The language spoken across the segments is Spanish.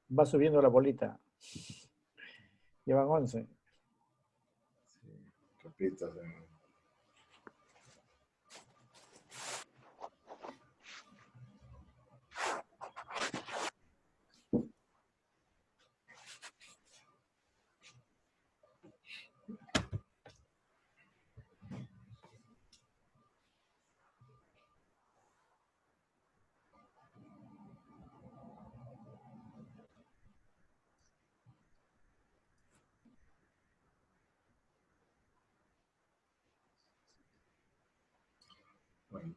Va subiendo la bolita. Llevan 11. Sí, capitas. Bueno.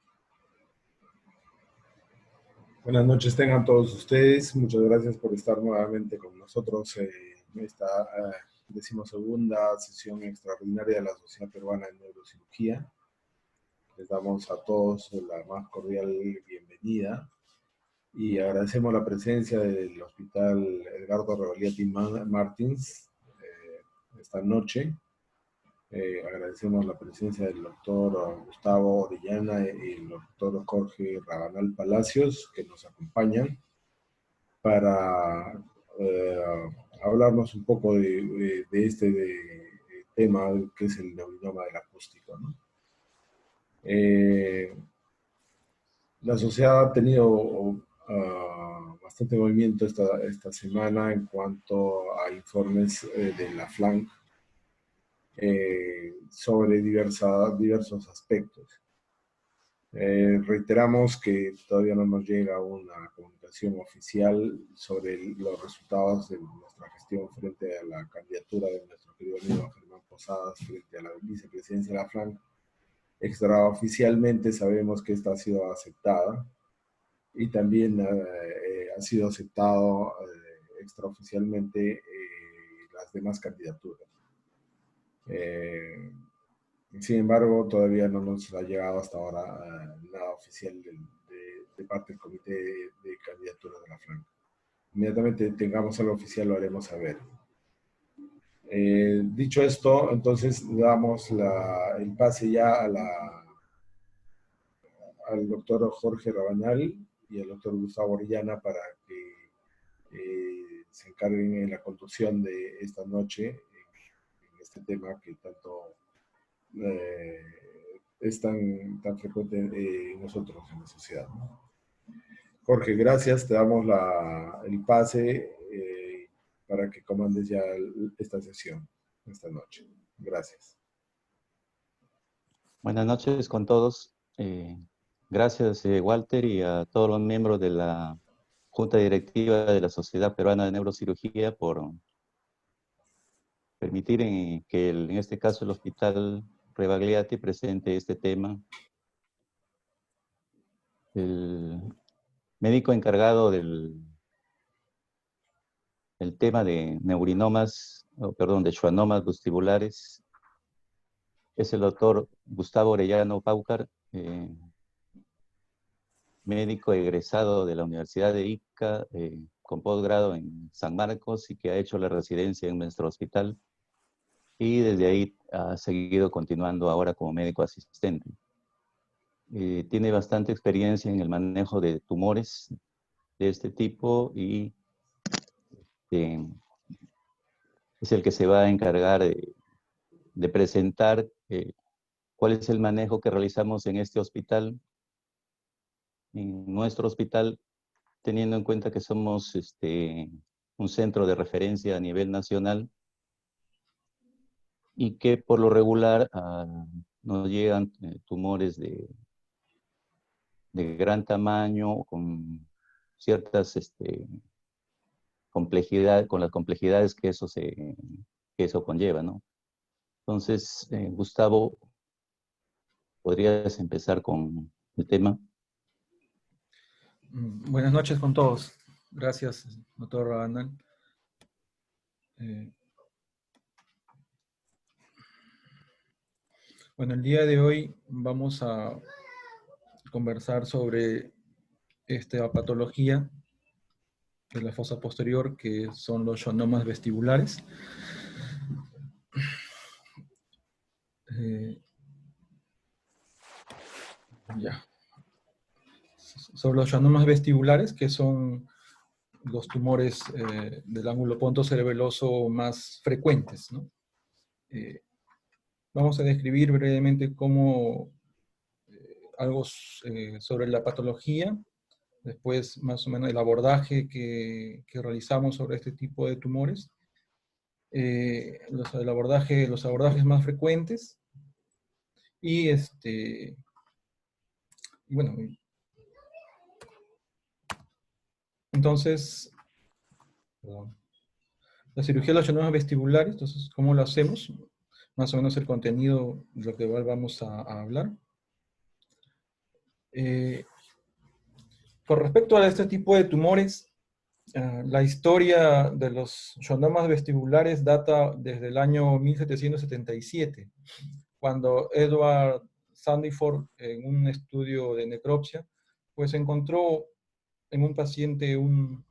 Buenas noches tengan todos ustedes. Muchas gracias por estar nuevamente con nosotros en esta 12ª sesión extraordinaria de la Sociedad Peruana de Neurocirugía. Les damos a todos la más cordial bienvenida y agradecemos la presencia del Hospital Edgardo Rebolletti Martins esta noche. Agradecemos la presencia del doctor Gustavo Orellana y el doctor Jorge Rabanal Palacios, que nos acompañan para hablarnos un poco de este tema que es el neurinoma del acústico, ¿no? La sociedad ha tenido bastante movimiento esta semana en cuanto a informes de la FLANC sobre diversos aspectos. Reiteramos que todavía no nos llega una comunicación oficial sobre los resultados de nuestra gestión frente a la candidatura de nuestro querido amigo Germán Posadas frente a la vicepresidencia de la FLANC. Extraoficialmente sabemos que esta ha sido aceptada y también ha sido aceptado extraoficialmente las demás candidaturas. Sin embargo, todavía no nos ha llegado hasta ahora nada oficial de parte del Comité de Candidaturas de la FLANC. Inmediatamente tengamos algo oficial lo haremos saber. Dicho esto, entonces damos el pase ya al doctor Jorge Rabanal y al doctor Gustavo Orellana para que se encarguen en la conducción de esta noche en este tema que tanto es tan frecuente en nosotros en la sociedad. Jorge, gracias, te damos el pase para que comandes ya esta sesión esta noche. Gracias. Buenas noches con todos. Gracias, Walter, y a todos los miembros de la Junta Directiva de la Sociedad Peruana de Neurocirugía por permitir que en este caso el Hospital Rebagliati presente este tema. El médico encargado del tema de neurinomas, de schwannomas vestibulares, es el doctor Gustavo Orellana Paucar, médico egresado de la Universidad de Ica, con posgrado en San Marcos y que ha hecho la residencia en nuestro hospital y desde ahí ha seguido continuando ahora como médico asistente. Tiene bastante experiencia en el manejo de tumores de este tipo y es el que se va a encargar de presentar cuál es el manejo que realizamos en este hospital, en nuestro hospital, teniendo en cuenta que somos un centro de referencia a nivel nacional y que por lo regular nos llegan tumores de gran tamaño, con ciertas complejidades, con las complejidades que eso conlleva, ¿no? Entonces, Gustavo, ¿podrías empezar con el tema? Buenas noches con todos. Gracias, doctor Rabanal. Bueno, el día de hoy vamos a conversar sobre esta patología de la fosa posterior, que son los schwannomas vestibulares. Sobre los schwannomas vestibulares, que son los tumores del ángulo pontocerebeloso más frecuentes, ¿no? Vamos a describir brevemente algo sobre la patología, después más o menos el abordaje que realizamos sobre este tipo de tumores, los abordajes más frecuentes, y bueno, entonces, perdón. La cirugía de los llanomas vestibulares, entonces, ¿cómo lo hacemos? Más o menos el contenido de lo que vamos a hablar. Con respecto a este tipo de tumores, la historia de los llanomas vestibulares data desde el año 1777, cuando Edward Sandiford, en un estudio de necropsia, pues encontró en un paciente un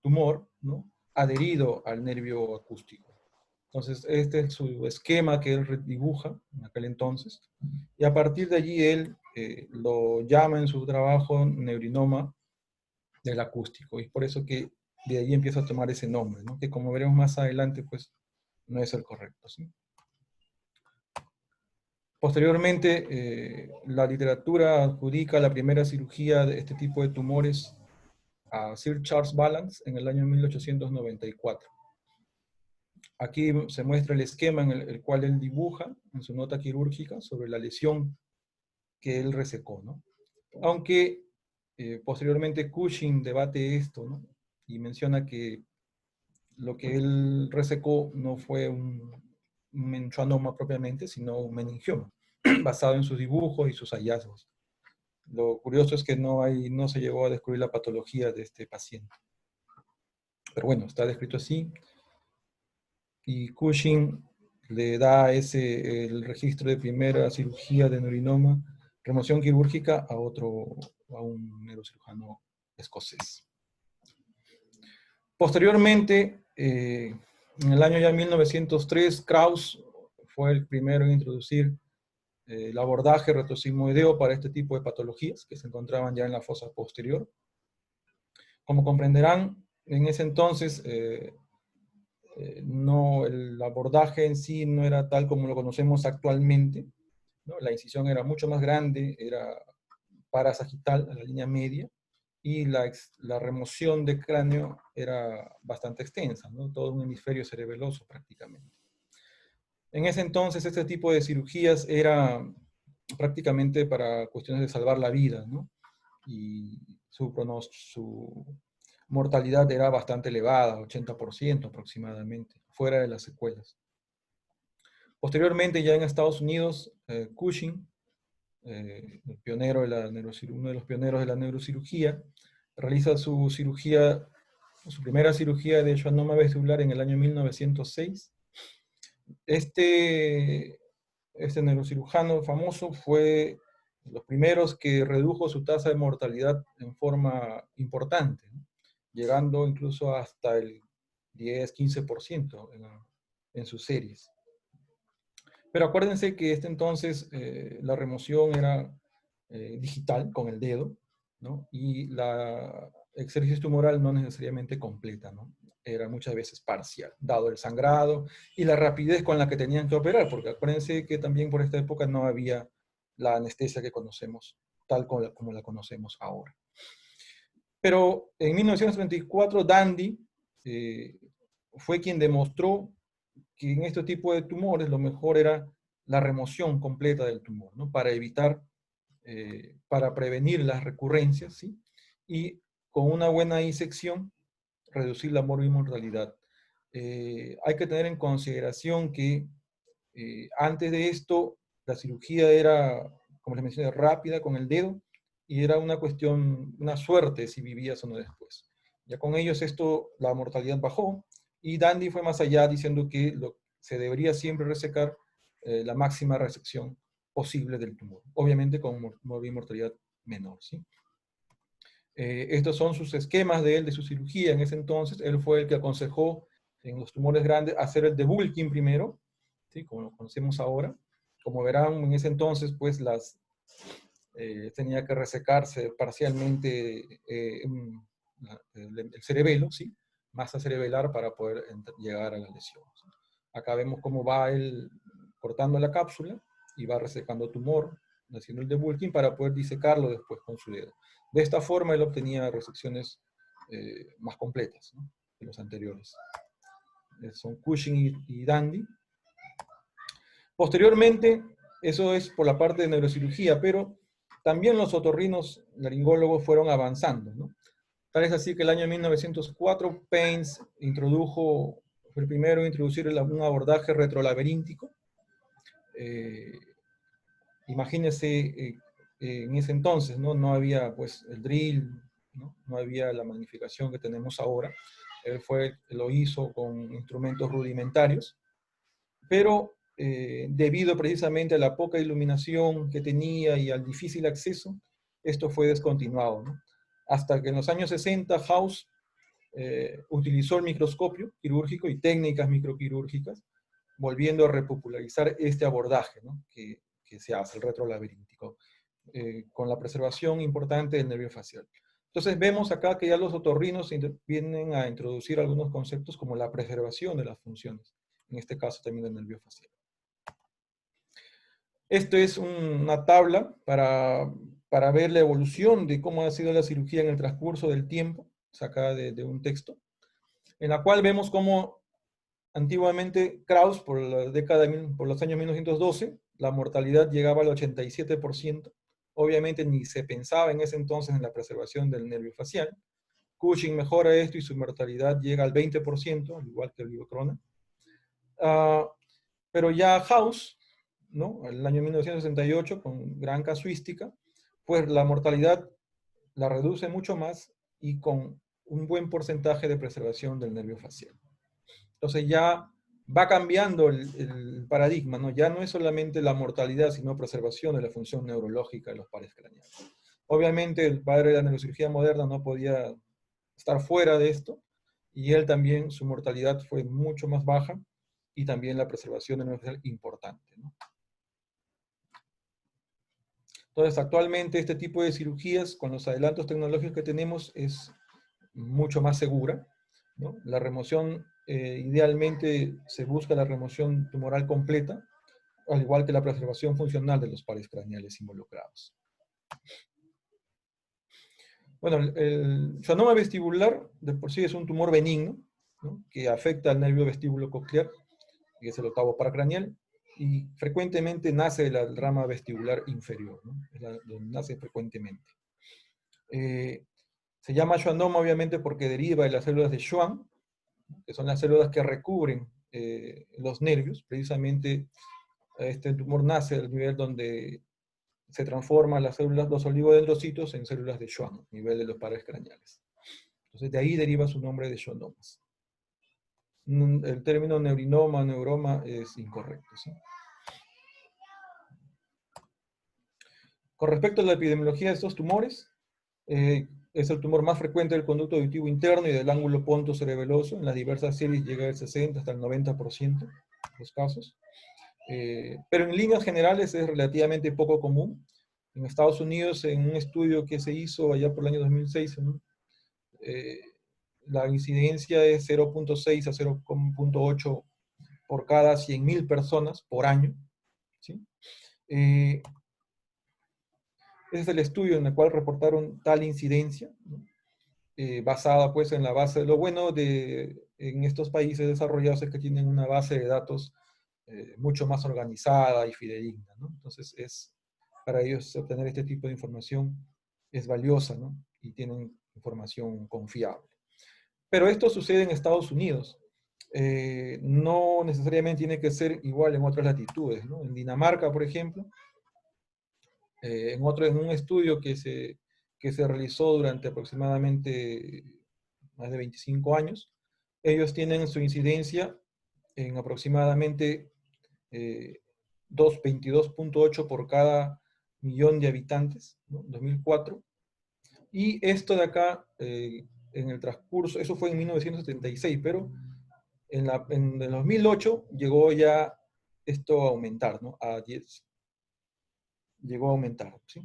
tumor, ¿no?, adherido al nervio acústico. Entonces, este es su esquema que él dibuja en aquel entonces, y a partir de allí él lo llama en su trabajo neurinoma del acústico, y por eso que de ahí empieza a tomar ese nombre, ¿no?, que como veremos más adelante, pues no es el correcto, ¿sí? Posteriormente, la literatura adjudica la primera cirugía de este tipo de tumores a Sir Charles Ballance en el año 1894. Aquí se muestra el esquema en el cual él dibuja en su nota quirúrgica sobre la lesión que él resecó, ¿no? Aunque posteriormente Cushing debate esto, ¿no?, y menciona que lo que él resecó no fue un menchuanoma propiamente, sino un meningioma, basado en sus dibujos y sus hallazgos. Lo curioso es que no se llegó a descubrir la patología de este paciente. Pero bueno, está descrito así. Y Cushing le da el registro de primera cirugía de neurinoma, remoción quirúrgica a un neurocirujano escocés. Posteriormente, en el año ya 1903, Krauss fue el primero en introducir el abordaje retrosigmoideo para este tipo de patologías que se encontraban ya en la fosa posterior. Como comprenderán, en ese entonces el abordaje en sí no era tal como lo conocemos actualmente, ¿no? La incisión era mucho más grande, era parasagital a la línea media, y la remoción de cráneo era bastante extensa, ¿no?, todo un hemisferio cerebeloso prácticamente. En ese entonces este tipo de cirugías era prácticamente para cuestiones de salvar la vida, ¿no?, y su mortalidad era bastante elevada, 80% aproximadamente, fuera de las secuelas. Posteriormente, ya en Estados Unidos, Cushing, uno de los pioneros de la neurocirugía, realiza su primera cirugía de schwannoma vestibular en el año 1906. Este neurocirujano famoso fue de los primeros que redujo su tasa de mortalidad en forma importante, ¿no?, llegando incluso hasta el 10-15% en sus series. Pero acuérdense que entonces la remoción era digital, con el dedo, ¿no?, y la exéresis tumoral no necesariamente completa, ¿no?, era muchas veces parcial, dado el sangrado y la rapidez con la que tenían que operar, porque acuérdense que también por esta época no había la anestesia que conocemos, tal como la conocemos ahora. Pero en 1934, Dandy fue quien demostró que en este tipo de tumores lo mejor era la remoción completa del tumor, ¿no?, para prevenir las recurrencias, ¿sí?, y con una buena disección reducir la morbimortalidad. Hay que tener en consideración que antes de esto la cirugía era, como les mencioné, rápida con el dedo, y era una suerte si vivías o no después. Ya con ellos la mortalidad bajó, y Dandy fue más allá diciendo que se debería siempre resecar la máxima resección posible del tumor, obviamente con morbimortalidad menor, ¿sí? Estos son sus esquemas de su cirugía en ese entonces. Él fue el que aconsejó en los tumores grandes hacer el debulking primero, ¿sí?, como lo conocemos ahora. Como verán, en ese entonces, pues tenía que resecarse parcialmente el cerebelo, ¿sí? Masa cerebelar para poder llegar a la lesión. Acá vemos cómo va él cortando la cápsula y va resecando tumor, haciendo el debulking para poder disecarlo después con su dedo. De esta forma él obtenía resecciones más completas, ¿no?, que los anteriores. Son Cushing y Dandy. Posteriormente, eso es por la parte de neurocirugía, pero también los otorrinos laringólogos fueron avanzando, ¿no? Tal es así que el año 1904 Paines fue el primero en introducir un abordaje retrolaberíntico. Imagínense, en ese entonces, ¿no? No había pues el drill, no había la magnificación que tenemos ahora. Él lo hizo con instrumentos rudimentarios, pero debido precisamente a la poca iluminación que tenía y al difícil acceso, esto fue descontinuado, ¿no? Hasta que en los años 60 House utilizó el microscopio quirúrgico y técnicas microquirúrgicas, volviendo a repopularizar este abordaje, ¿no?, que se hace, el retrolaberíntico, con la preservación importante del nervio facial. Entonces vemos acá que ya los otorrinos vienen a introducir algunos conceptos como la preservación de las funciones, en este caso también del nervio facial. Esto es una tabla para ver la evolución de cómo ha sido la cirugía en el transcurso del tiempo, sacada de un texto, en la cual vemos cómo antiguamente Krauss, por los años 1912, la mortalidad llegaba al 87%. Obviamente ni se pensaba en ese entonces en la preservación del nervio facial. Cushing mejora esto y su mortalidad llega al 20%, al igual que el Vivocrona. Pero ya House, ¿no?, el año 1968, con gran casuística, pues la mortalidad la reduce mucho más y con un buen porcentaje de preservación del nervio facial. Entonces ya va cambiando el paradigma, ¿no? Ya no es solamente la mortalidad, sino preservación de la función neurológica de los pares craneales. Obviamente el padre de la neurocirugía moderna no podía estar fuera de esto, y él también, su mortalidad fue mucho más baja, y también la preservación del nervio facial importante, ¿no? Entonces actualmente este tipo de cirugías, con los adelantos tecnológicos que tenemos, es mucho más segura, ¿no? La remoción, idealmente se busca la remoción tumoral completa, al igual que la preservación funcional de los pares craneales involucrados. Bueno, el schwannoma vestibular de por sí es un tumor benigno, ¿no?, que afecta al nervio vestíbulo coclear, que es el octavo paracraneal, y frecuentemente nace de la rama vestibular inferior, ¿no? Nace frecuentemente. Se llama schwannoma obviamente porque deriva de las células de Schwann, que son las células que recubren los nervios. Precisamente este tumor nace al nivel donde se transforman las células, los oligodendrocitos, en células de Schwann, a nivel de los pares craneales. Entonces de ahí deriva su nombre de schwannomas. El término neurinoma, neuroma es incorrecto, ¿sí? Con respecto a la epidemiología de estos tumores, es el tumor más frecuente del conducto auditivo interno y del ángulo pontocerebeloso. En las diversas series llega del 60 hasta el 90% de los casos. Pero en líneas generales es relativamente poco común. En Estados Unidos, en un estudio que se hizo allá por el año 2006, ¿no?, la incidencia es 0.6 a 0.8 por cada 100.000 personas por año, ¿sí? Ese es el estudio en el cual reportaron tal incidencia, ¿no?, basada pues en la base de lo bueno en estos países desarrollados es que tienen una base de datos mucho más organizada y fidedigna, ¿no? Entonces para ellos obtener este tipo de información es valiosa, ¿no?, y tienen información confiable. Pero esto sucede en Estados Unidos. No necesariamente tiene que ser igual en otras latitudes, ¿no? En Dinamarca, por ejemplo, en un estudio que se realizó durante aproximadamente más de 25 años, ellos tienen su incidencia en aproximadamente 22.8 por cada millón de habitantes, ¿no?, 2004. Y esto de acá, en el transcurso, eso fue en 1976, pero en el 2008 llegó ya esto a aumentar, ¿no?, a 10. Llegó a aumentar, ¿sí?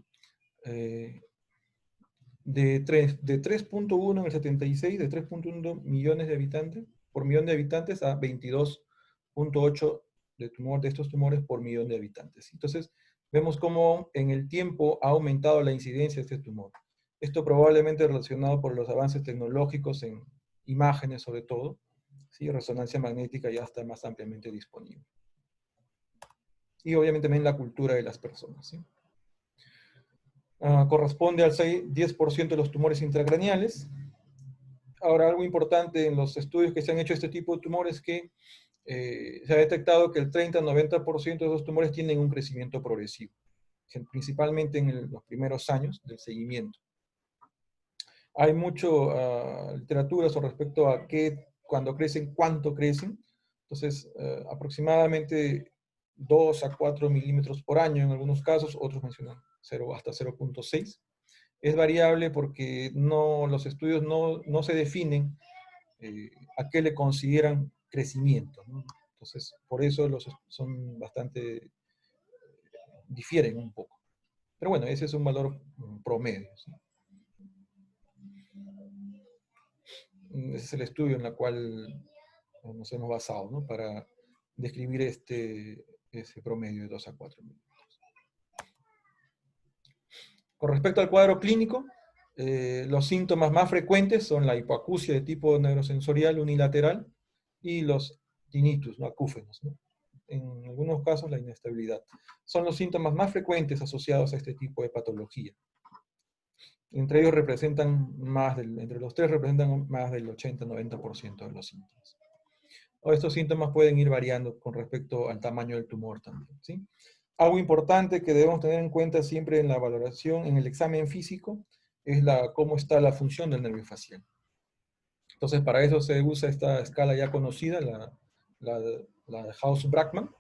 de 3.1 en el 76, de 3.1 millones de habitantes, por millón de habitantes, a 22.8 de estos tumores por millón de habitantes. Entonces, vemos cómo en el tiempo ha aumentado la incidencia de este tumor. Esto probablemente relacionado por los avances tecnológicos en imágenes sobre todo, ¿sí? Resonancia magnética ya está más ampliamente disponible. Y obviamente también la cultura de las personas, ¿sí? Corresponde al 10% de los tumores intracraneales. Ahora, algo importante en los estudios que se han hecho de este tipo de tumores es que se ha detectado que el 30-90% de esos tumores tienen un crecimiento progresivo, principalmente en los primeros años del seguimiento. Hay mucha literatura sobre respecto a cuando crecen, cuánto crecen. Entonces, aproximadamente 2 a 4 milímetros por año en algunos casos, otros mencionan 0 hasta 0.6. Es variable porque los estudios no se definen a qué le consideran crecimiento, ¿no? Entonces, por eso son bastante, difieren un poco. Pero bueno, ese es un valor promedio, ¿sí? Ese es el estudio en el cual nos hemos basado, ¿no? Para describir ese promedio de 2 a 4 milímetros. Con respecto al cuadro clínico, los síntomas más frecuentes son la hipoacusia de tipo neurosensorial unilateral y los tinnitus, ¿no? Acúfenos, ¿no? En algunos casos la inestabilidad. Son los síntomas más frecuentes asociados a este tipo de patología. Entre ellos entre los tres representan más del 80-90% de los síntomas. Estos síntomas pueden ir variando con respecto al tamaño del tumor también, ¿sí? Algo importante que debemos tener en cuenta siempre en la valoración, en el examen físico, es cómo está la función del nervio facial. Entonces, para eso se usa esta escala ya conocida, la de Hauss-Brackmann,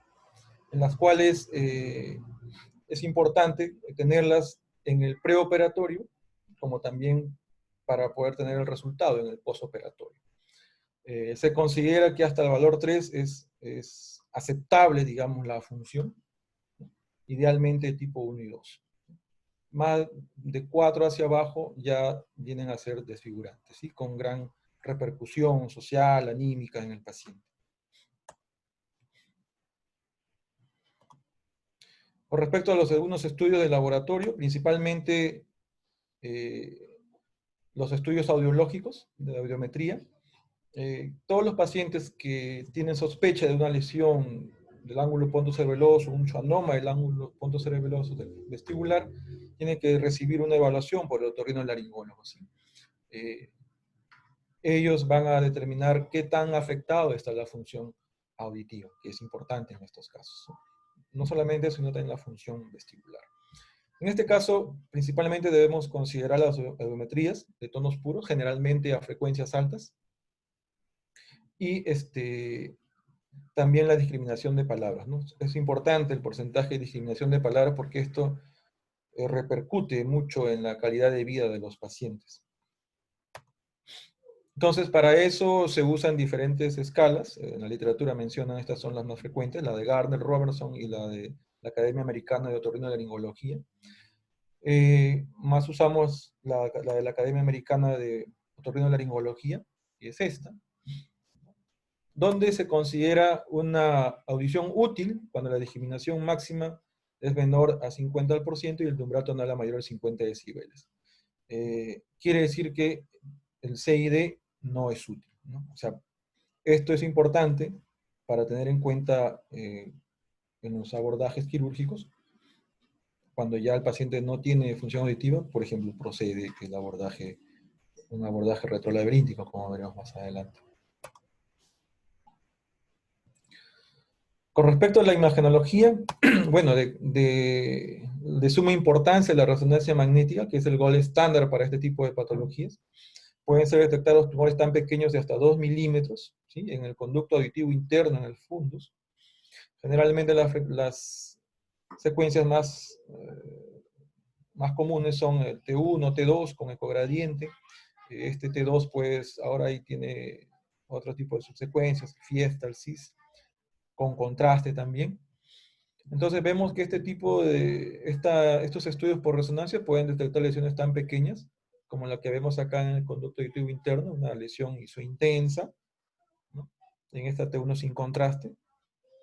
en las cuales es importante tenerlas en el preoperatorio, como también para poder tener el resultado en el postoperatorio. Se considera que hasta el valor 3 es aceptable, digamos, la función, ¿no? Idealmente tipo 1 y 2. Más de 4 hacia abajo ya vienen a ser desfigurantes, ¿sí? Con gran repercusión social, anímica en el paciente. Con respecto a algunos estudios de laboratorio, principalmente los estudios audiológicos, de la audiometría, todos los pacientes que tienen sospecha de una lesión del ángulo pontocerebeloso, un schwannoma del ángulo pontocerebeloso vestibular, tienen que recibir una evaluación por el otorrinolaringólogo, ¿sí? Ellos van a determinar qué tan afectado está la función auditiva, que es importante en estos casos, ¿no? No solamente eso, sino también la función vestibular. En este caso, principalmente debemos considerar las audiometrías de tonos puros, generalmente a frecuencias altas, y también la discriminación de palabras, ¿no? Es importante el porcentaje de discriminación de palabras porque esto repercute mucho en la calidad de vida de los pacientes. Entonces, para eso se usan diferentes escalas. En la literatura mencionan, estas son las más frecuentes, la de Gardner, Robertson y la de la Academia Americana de Otorrinolaringología. Más usamos la de la Academia Americana de Otorrinolaringología, que es esta, donde se considera una audición útil cuando la discriminación máxima es menor a 50% y el umbral tonal mayor a 50 decibeles. Quiere decir que el CID no es útil, ¿no? O sea, esto es importante para tener en cuenta en los abordajes quirúrgicos, cuando ya el paciente no tiene función auditiva, por ejemplo, procede un abordaje retrolaberíntico, como veremos más adelante. Con respecto a la imagenología, bueno, de suma importancia la resonancia magnética, que es el gold estándar para este tipo de patologías. Pueden ser detectados tumores tan pequeños de hasta 2 milímetros, ¿sí? En el conducto auditivo interno, en el fundus. Generalmente las secuencias más comunes son el T1, T2 con ecogradiente. Este T2 pues ahora ahí tiene otro tipo de subsecuencias, Fiesta, el CIS, con contraste también. Entonces vemos que estos estudios por resonancia pueden detectar lesiones tan pequeñas como la que vemos acá en el conducto auditivo interno, una lesión isointensa, ¿no? En esta T1 sin contraste.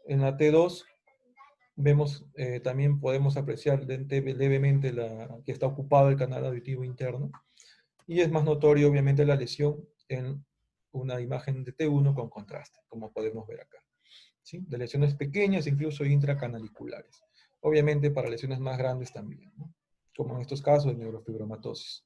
En la T2 vemos, también podemos apreciar levemente que está ocupado el canal auditivo interno, y es más notorio obviamente la lesión en una imagen de T1 con contraste, como podemos ver acá, ¿sí? De lesiones pequeñas, incluso intracanaliculares. Obviamente para lesiones más grandes también, ¿no? Como en estos casos de neurofibromatosis.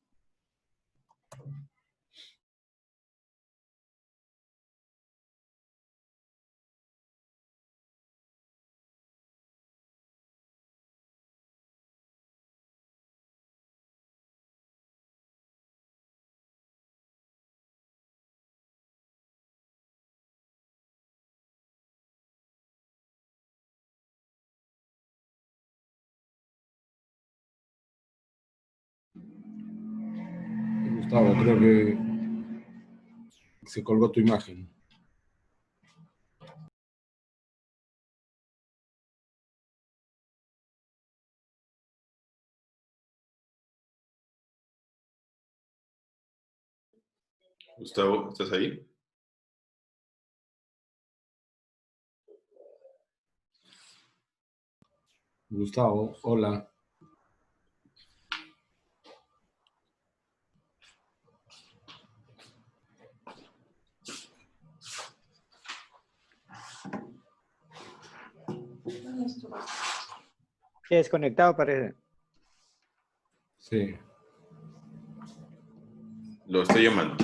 Gustavo, creo que se colgó tu imagen. Gustavo, ¿estás ahí? Gustavo, hola. Se ha desconectado, parece. Sí. Lo estoy llamando.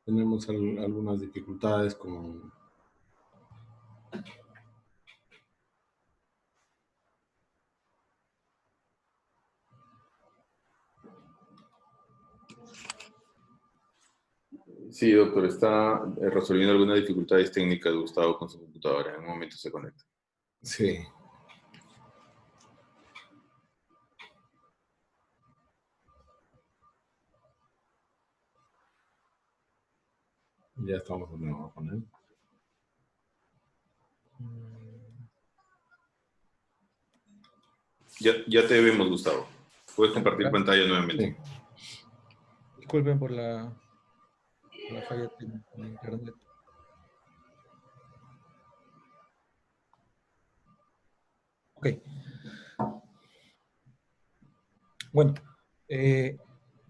Tenemos algunas dificultades con... Sí, doctor, está resolviendo algunas dificultades técnicas, Gustavo, con su computadora. En un momento se conecta. Sí. Ya estamos de nuevo con él. Ya te vemos, Gustavo. Puedes compartir pantalla nuevamente. Sí. Disculpen por la falla en internet. Ok. Bueno,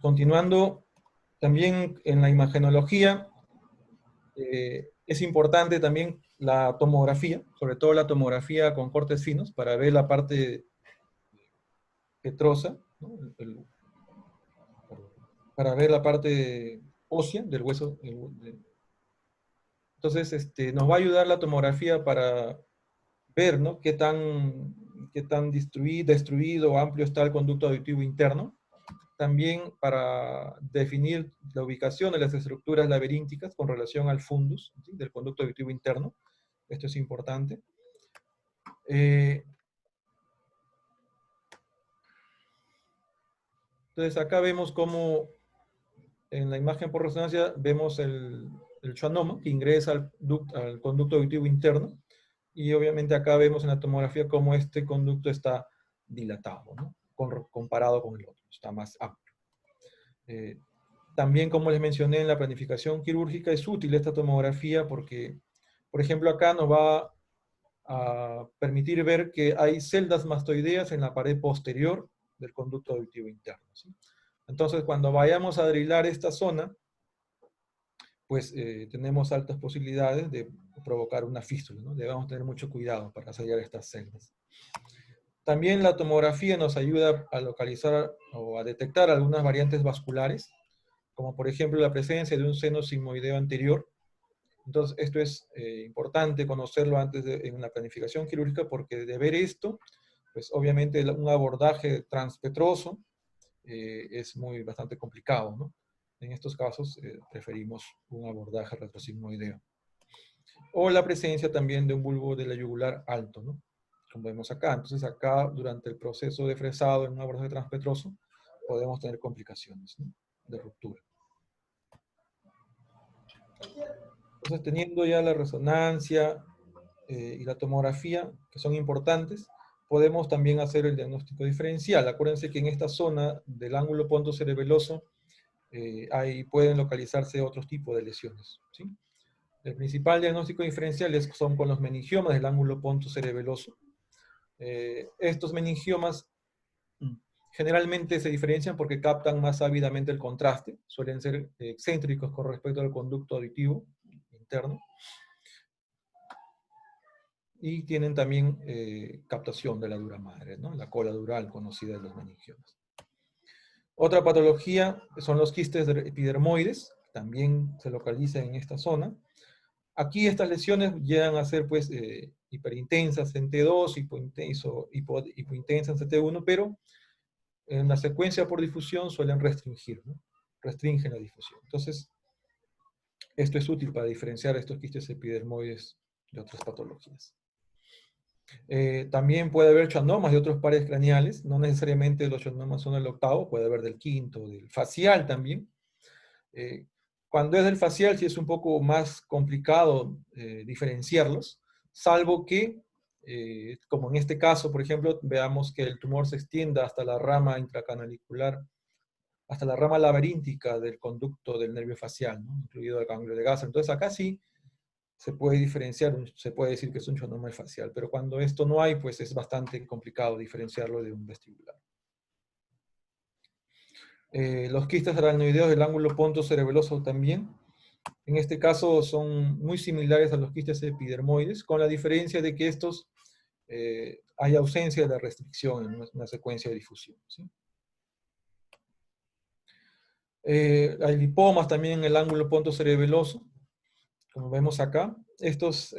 continuando, también en la imagenología es importante también la tomografía, sobre todo la tomografía con cortes finos, para ver la parte petrosa, ¿no? Para ver la parte ósea del hueso. Entonces, nos va a ayudar la tomografía para ver, ¿no? qué tan destruido o amplio está el conducto auditivo interno. También para definir la ubicación de las estructuras laberínticas con relación al fundus, ¿sí? Del conducto auditivo interno. Esto es importante. Entonces acá vemos cómo en la imagen por resonancia vemos el schwannoma que ingresa al conducto auditivo interno, y obviamente acá vemos en la tomografía cómo este conducto está dilatado, ¿no? Comparado con el otro, está más amplio. También, como les mencioné, en la planificación quirúrgica es útil esta tomografía porque, por ejemplo, acá nos va a permitir ver que hay celdas mastoideas en la pared posterior del conducto auditivo interno, ¿sí? Entonces, cuando vayamos a drilar esta zona, pues tenemos altas posibilidades de provocar una fístula, ¿no? Debemos tener mucho cuidado para sellar estas celdas. También la tomografía nos ayuda a localizar o a detectar algunas variantes vasculares, como por ejemplo la presencia de un seno sigmoideo anterior, Entonces, esto es importante conocerlo antes en una planificación quirúrgica, porque de ver esto, pues obviamente un abordaje transpetroso es bastante complicado, ¿no? En estos casos preferimos un abordaje retrosigmoideo. O la presencia también de un bulbo de la yugular alto, ¿no? Como vemos acá. Entonces acá, durante el proceso de fresado en un abordaje transpetroso, podemos tener complicaciones, ¿no?, de ruptura. Entonces, teniendo ya la resonancia y la tomografía, que son importantes, podemos también hacer el diagnóstico diferencial. Acuérdense que en esta zona del ángulo pontocerebeloso ahí pueden localizarse otros tipos de lesiones, ¿sí? El principal diagnóstico diferencial son con los meningiomas del ángulo pontocerebeloso. Estos meningiomas generalmente se diferencian porque captan más ávidamente el contraste, suelen ser excéntricos con respecto al conducto auditivo interno, y tienen también captación de la dura madre, ¿no?, la cola dural conocida de los meningiomas. Otra patología son los quistes epidermoides, también se localizan en esta zona. Aquí estas lesiones llegan a ser pues hiperintensas en T2, hipointensas en T1, pero en la secuencia por difusión suelen restringir, ¿no?, restringen la difusión. Entonces, esto es útil para diferenciar estos quistes epidermoides de otras patologías. También puede haber schwannomas de otros pares craneales, no necesariamente los schwannomas son del octavo, puede haber del quinto, del facial también. Cuando es del facial sí es un poco más complicado diferenciarlos, salvo que, como en este caso, por ejemplo, veamos que el tumor se extienda hasta la rama intracanalicular, hasta la rama laberíntica del conducto del nervio facial, ¿no?, incluido el ganglio de Gasser. Entonces acá sí se puede diferenciar, se puede decir que es un schwannoma facial, pero cuando esto no hay, pues es bastante complicado diferenciarlo de un vestibular. Los quistes aracnoideos del ángulo pontocerebeloso también, en este caso son muy similares a los quistes epidermoides, con la diferencia de que estos hay ausencia de la restricción en una secuencia de difusión, ¿sí? Hay lipomas también en el ángulo pontocerebeloso, como vemos acá. Estos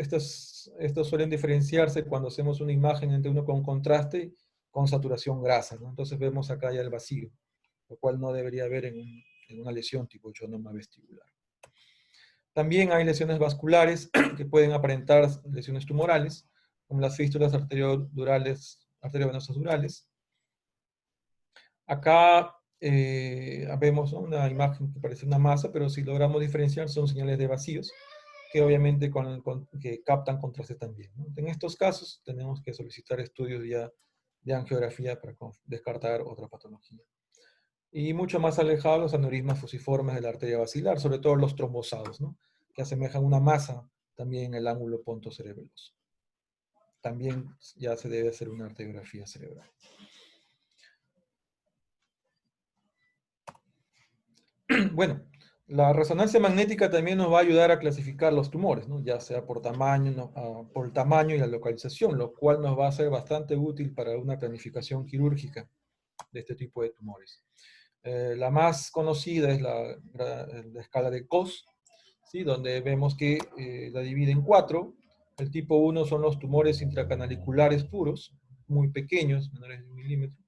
suelen diferenciarse cuando hacemos una imagen entre uno con contraste con saturación grasa, ¿no? Entonces vemos acá ya el vacío, lo cual no debería haber en una lesión tipo schwannoma vestibular. También hay lesiones vasculares que pueden aparentar lesiones tumorales, como las fístulas arteriovenosas durales. Acá vemos, ¿no?, una imagen que parece una masa, pero si logramos diferenciar son señales de vacíos, que obviamente que captan contraste también, ¿no? En estos casos tenemos que solicitar estudios ya de angiografía para descartar otra patología. Y mucho más alejados los aneurismas fusiformes de la arteria basilar, sobre todo los trombosados, ¿no?, que asemejan una masa también en el ángulo pontocerebeloso. También ya se debe hacer una arteriografía cerebral. Bueno, la resonancia magnética también nos va a ayudar a clasificar los tumores, ¿no?, ya sea por tamaño, por el tamaño y la localización, lo cual nos va a ser bastante útil para una planificación quirúrgica de este tipo de tumores. La más conocida es la escala de Cox, ¿sí?, donde vemos que la divide en 4. El tipo 1 son los tumores intracanaliculares puros, muy pequeños, menores de 1 milímetro.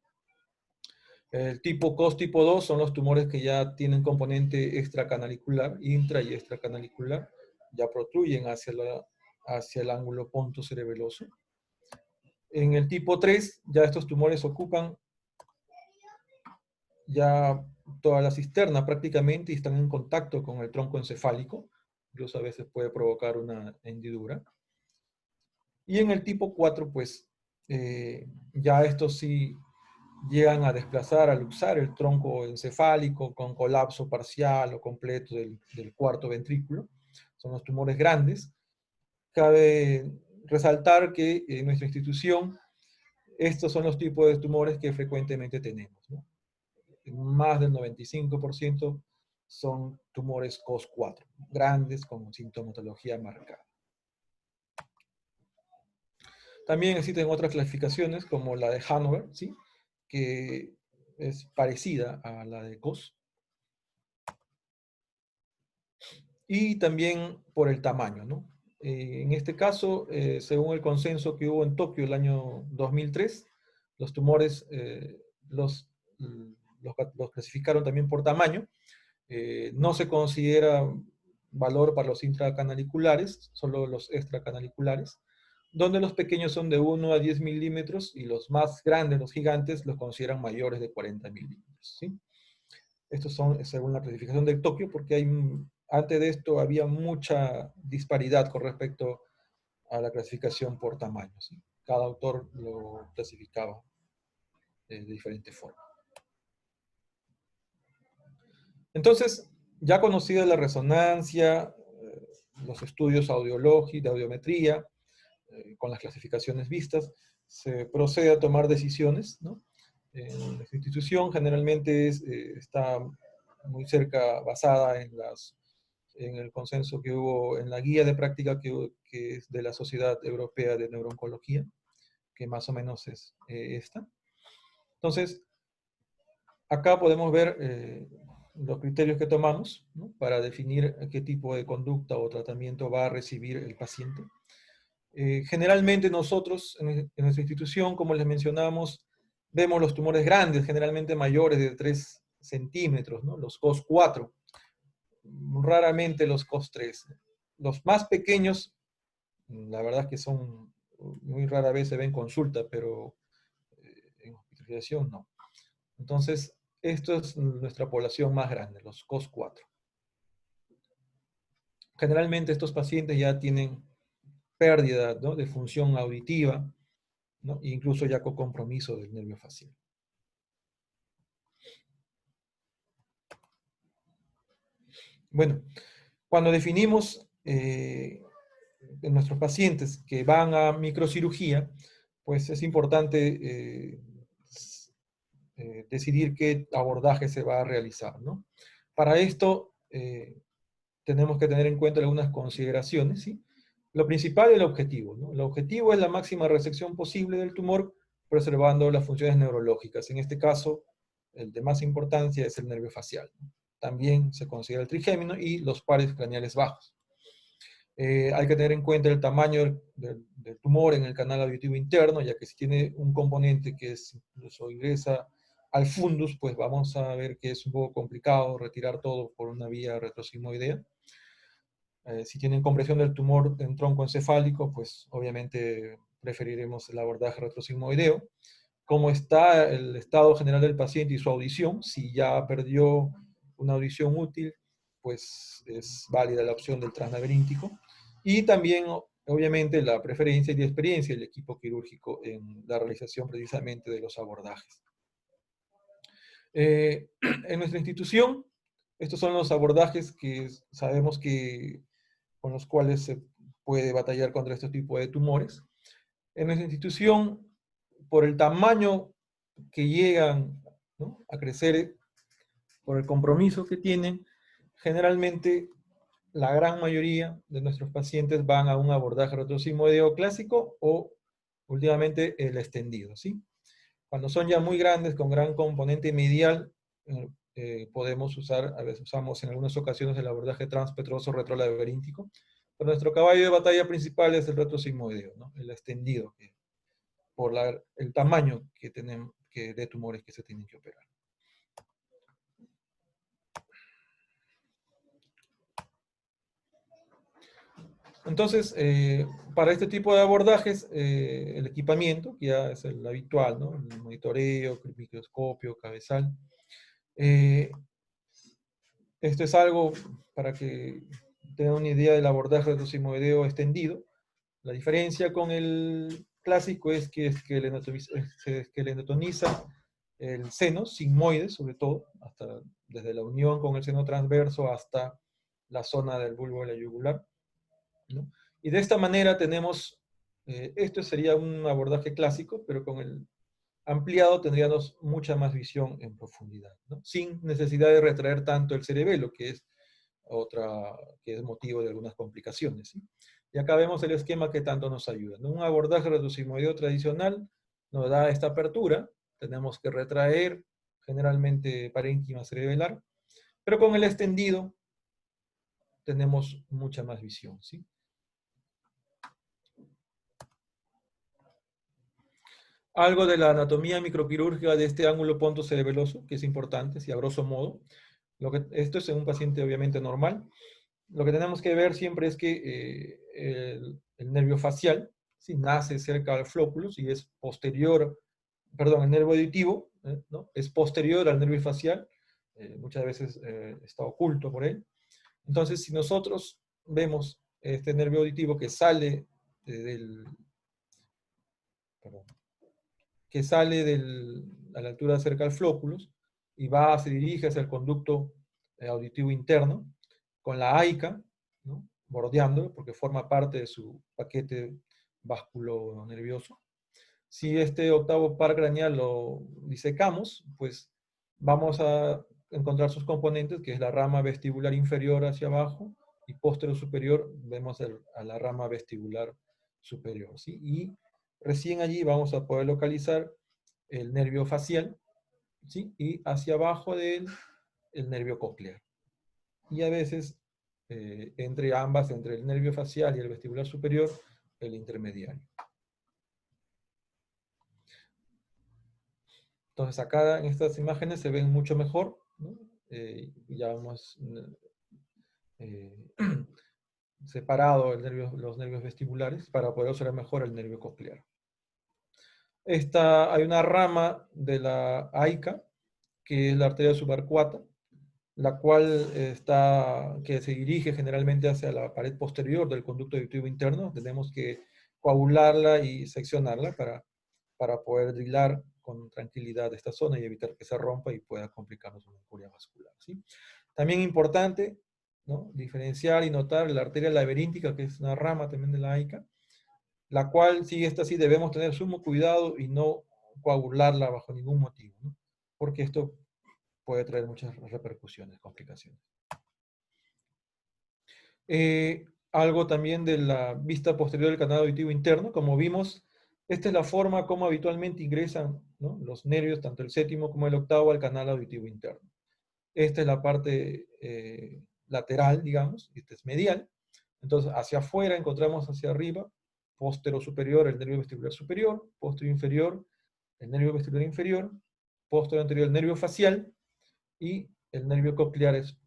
El tipo Cox tipo 2 son los tumores que ya tienen componente extracanalicular, intra y extracanalicular, ya protruyen hacia el ángulo pontocerebeloso. En el tipo 3, ya estos tumores ocupan ya toda la cisterna prácticamente y están en contacto con el tronco encefálico, incluso a veces puede provocar una hendidura. Y en el tipo 4, pues, ya estos sí llegan a desplazar, a luxar el tronco encefálico con colapso parcial o completo del cuarto ventrículo. Son los tumores grandes. Cabe resaltar que en nuestra institución estos son los tipos de tumores que frecuentemente tenemos, ¿no? Más del 95% son tumores COS4, grandes con sintomatología marcada. También existen otras clasificaciones como la de Hanover, ¿sí?, que es parecida a la de Cox. y también por el tamaño, ¿no? En este caso, según el consenso que hubo en Tokio el año 2003, los tumores los clasificaron también por tamaño. No se considera valor para los intracanaliculares, solo los extracanaliculares, donde los pequeños son de 1 a 10 milímetros y los más grandes, los gigantes, los consideran mayores de 40 milímetros, ¿sí? Estos son según la clasificación de Tokio, porque antes de esto había mucha disparidad con respecto a la clasificación por tamaño, ¿sí? Cada autor lo clasificaba de diferente forma. Entonces, ya conocida la resonancia, los estudios audiológicos, de audiometría, con las clasificaciones vistas, se procede a tomar decisiones, ¿no? En la institución generalmente está muy cerca, basada en el consenso que hubo, en la guía de práctica que es de la Sociedad Europea de Neurooncología, que más o menos es esta. Entonces, acá podemos ver los criterios que tomamos, ¿no? Para definir qué tipo de conducta o tratamiento va a recibir el paciente. Generalmente nosotros, en nuestra institución, como les mencionamos, vemos los tumores grandes, generalmente mayores de 3 centímetros, ¿no? Los COS4, raramente los COS3. Los más pequeños, la verdad es que son, muy rara vez se ven en consulta, pero en hospitalización no. Entonces, esto es nuestra población más grande, los COS4. Generalmente estos pacientes ya tienen pérdida, ¿no?, de función auditiva, ¿no?, incluso ya con compromiso del nervio facial. Bueno, cuando definimos en nuestros pacientes que van a microcirugía, pues es importante decidir qué abordaje se va a realizar, ¿no? Para esto tenemos que tener en cuenta algunas consideraciones, ¿sí? Lo principal es el objetivo, ¿no? El objetivo es la máxima resección posible del tumor, preservando las funciones neurológicas. En este caso, el de más importancia es el nervio facial, ¿no? También se considera el trigémino y los pares craneales bajos. Hay que tener en cuenta el tamaño del tumor en el canal auditivo interno, ya que si tiene un componente que incluso ingresa al fundus, pues vamos a ver que es un poco complicado retirar todo por una vía retrosigmoidea. Si tienen compresión del tumor en tronco encefálico, pues obviamente preferiremos el abordaje retrosigmoideo. Cómo está el estado general del paciente y su audición, si ya perdió una audición útil, pues es válida la opción del translaberíntico. Y también, obviamente, la preferencia y la experiencia del equipo quirúrgico en la realización precisamente de los abordajes. En nuestra institución, estos son los abordajes que sabemos que con los cuales se puede batallar contra este tipo de tumores. En nuestra institución, por el tamaño que llegan, ¿no?, a crecer, por el compromiso que tienen, generalmente la gran mayoría de nuestros pacientes van a un abordaje retrosigmoideo clásico o últimamente el extendido, ¿sí? Cuando son ya muy grandes, con gran componente medial, podemos usar, a veces usamos en algunas ocasiones el abordaje transpetroso retrolaberíntico, pero nuestro caballo de batalla principal es el retrosigmoideo, ¿no?, el extendido, por el tamaño que tenemos de tumores que se tienen que operar. Entonces, para este tipo de abordajes, el equipamiento, que ya es el habitual, ¿no?, el monitoreo, el microscopio, cabezal. Esto es algo para que tengan una idea del abordaje retrosigmoideo extendido. La diferencia con el clásico es que le endotoniza el seno sigmoide, sobre todo, desde la unión con el seno transverso hasta la zona del bulbo de la yugular, ¿no? Y de esta manera tenemos, esto sería un abordaje clásico, pero con el ampliado tendríamos mucha más visión en profundidad, ¿no?, sin necesidad de retraer tanto el cerebelo, que es motivo de algunas complicaciones, ¿sí? Y acá vemos el esquema que tanto nos ayuda, ¿no? Un abordaje retrosigmoideo tradicional nos da esta apertura, tenemos que retraer generalmente parénquima cerebelar, pero con el extendido tenemos mucha más visión, ¿sí? Algo de la anatomía microquirúrgica de este ángulo pontocerebeloso, que es importante, si a grosso modo. Esto es en un paciente obviamente normal. Lo que tenemos que ver siempre es que el nervio facial, ¿sí?, nace cerca del flóculo y es posterior, perdón, el nervio auditivo, ¿no?, es posterior al nervio facial, muchas veces está oculto por él. Entonces, si nosotros vemos este nervio auditivo que sale a la altura cerca del flóculo y se dirige hacia el conducto auditivo interno, con la AICA, ¿no?, bordeándolo, porque forma parte de su paquete vasculonervioso. Si este octavo par craneal lo disecamos, pues vamos a encontrar sus componentes, que es la rama vestibular inferior hacia abajo, y póstero superior vemos a la rama vestibular superior, ¿sí? Y recién allí vamos a poder localizar el nervio facial, ¿sí?, y hacia abajo de él el nervio coclear. Y a veces, entre ambas, entre el nervio facial y el vestibular superior, el intermediario. Entonces acá en estas imágenes se ven mucho mejor, ¿no? Ya hemos separado los nervios vestibulares para poder observar mejor el nervio coclear. Hay una rama de la AICA, que es la arteria subarcuata, la cual que se dirige generalmente hacia la pared posterior del conducto auditivo interno. Tenemos que coagularla y seccionarla para poder drilar con tranquilidad esta zona y evitar que se rompa y pueda complicarnos una injuria vascular, ¿sí? También importante, ¿no?, diferenciar y notar la arteria laberíntica, que es una rama también de la AICA, la cual, si esta sí, debemos tener sumo cuidado y no coagularla bajo ningún motivo, ¿no?, porque esto puede traer muchas repercusiones, complicaciones. Algo también de la vista posterior del canal auditivo interno. Como vimos, esta es la forma como habitualmente ingresan, ¿no?, los nervios, tanto el séptimo como el octavo, al canal auditivo interno. Esta es la parte lateral, digamos, esta es medial. Entonces, hacia afuera encontramos hacia arriba, póstero superior, el nervio vestibular superior, póstero inferior, el nervio vestibular inferior, póstero anterior, el nervio facial, y el nervio coclear es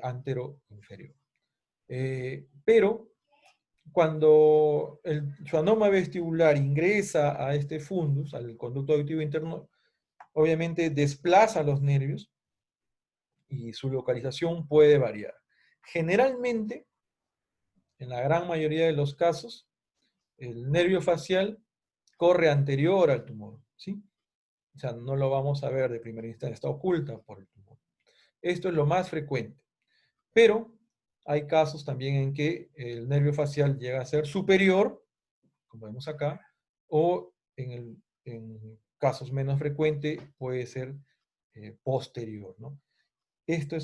antero-inferior. Pero cuando el schwannoma vestibular ingresa a este fundus, al conducto auditivo interno, obviamente desplaza los nervios y su localización puede variar. Generalmente, en la gran mayoría de los casos, el nervio facial corre anterior al tumor, ¿sí? O sea, no lo vamos a ver de primera instancia, está oculta por el tumor. Esto es lo más frecuente. Pero hay casos también en que el nervio facial llega a ser superior, como vemos acá, o en casos menos frecuentes puede ser posterior, ¿no? Esto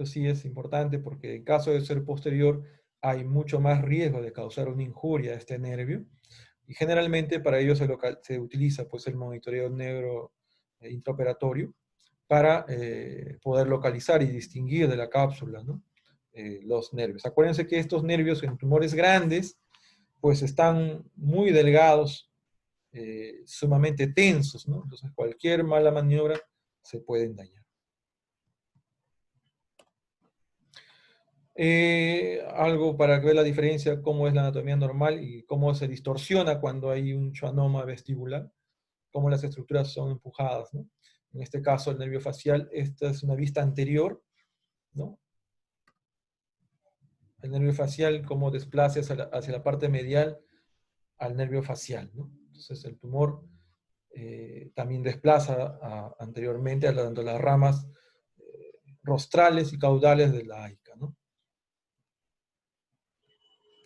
sí es importante porque en caso de ser posterior hay mucho más riesgo de causar una injuria a este nervio, y generalmente para ello se utiliza pues el monitoreo intraoperatorio para poder localizar y distinguir de la cápsula, ¿no?, los nervios. Acuérdense que estos nervios en tumores grandes pues están muy delgados, sumamente tensos, ¿no? Entonces cualquier mala maniobra se pueden dañar. Algo para ver la diferencia, cómo es la anatomía normal y cómo se distorsiona cuando hay un schwannoma vestibular, cómo las estructuras son empujadas, ¿no? En este caso, el nervio facial, esta es una vista anterior, ¿no? El nervio facial, cómo desplaza hacia la parte medial al nervio facial, ¿no? Entonces, el tumor también desplaza anteriormente a las ramas rostrales y caudales de la AICA, ¿no?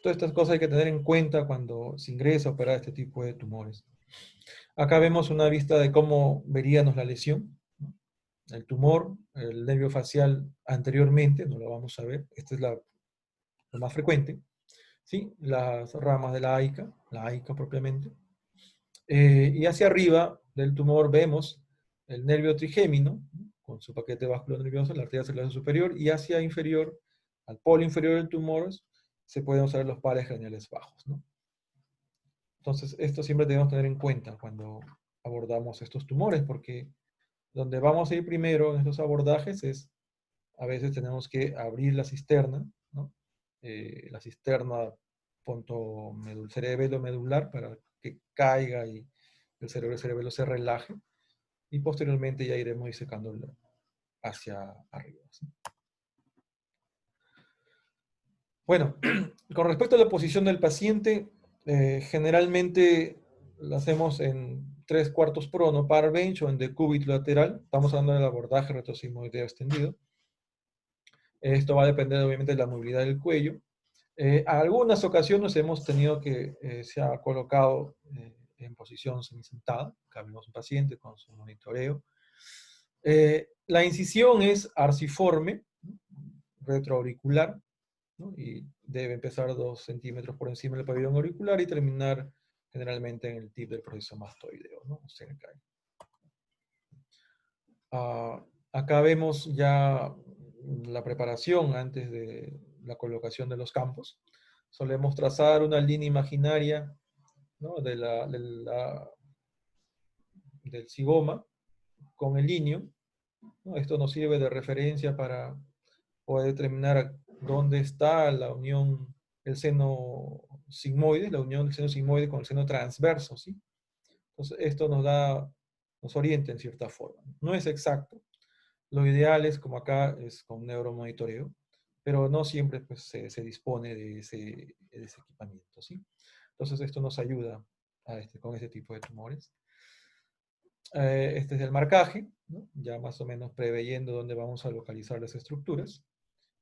Todas estas cosas hay que tener en cuenta cuando se ingresa a operar este tipo de tumores. Acá vemos una vista de cómo veríamos la lesión, ¿no? El tumor, el nervio facial anteriormente, no lo vamos a ver, esta es lo más frecuente, ¿sí? Las ramas de la AICA propiamente. Y hacia arriba del tumor vemos el nervio trigémino, ¿no?, con su paquete vasculonervioso, la arteria celular superior, y hacia inferior al polo inferior del tumor, se pueden usar los pares craneales bajos, ¿no? Entonces, esto siempre debemos tener en cuenta cuando abordamos estos tumores, porque donde vamos a ir primero en estos abordajes es, a veces tenemos que abrir la cisterna, ¿no? La cisterna cerebelo medular para que caiga y el cerebelo se relaje, y posteriormente ya iremos disecándola hacia arriba, ¿sí? Bueno, con respecto a la posición del paciente, generalmente la hacemos en 3/4 prono, par bench o en decúbito lateral. Estamos hablando del abordaje retrosigmoideo extendido. Esto va a depender obviamente de la movilidad del cuello. Algunas ocasiones hemos tenido que se ha colocado en posición semisentada. Acá vemos un paciente con su monitoreo. La incisión es arciforme, ¿no? Retroauricular, ¿no? Y debe empezar 2 centímetros por encima del pabellón auricular y terminar generalmente en el tip del proceso mastoideo, ¿no? Cerca. Acá vemos ya la preparación antes de la colocación de los campos. Solemos trazar una línea imaginaria, ¿no? Del cigoma con el linio, ¿no? Esto nos sirve de referencia para poder determinar dónde está la unión del seno sigmoide, la unión del seno sigmoide con el seno transverso, ¿sí? Entonces, esto nos orienta en cierta forma. No es exacto. Lo ideal es, como acá, es con neuromonitoreo, pero no siempre pues, se dispone de ese equipamiento, ¿sí? Entonces, esto nos ayuda con este tipo de tumores. Este es el marcaje, ¿no? Ya más o menos preveyendo dónde vamos a localizar las estructuras.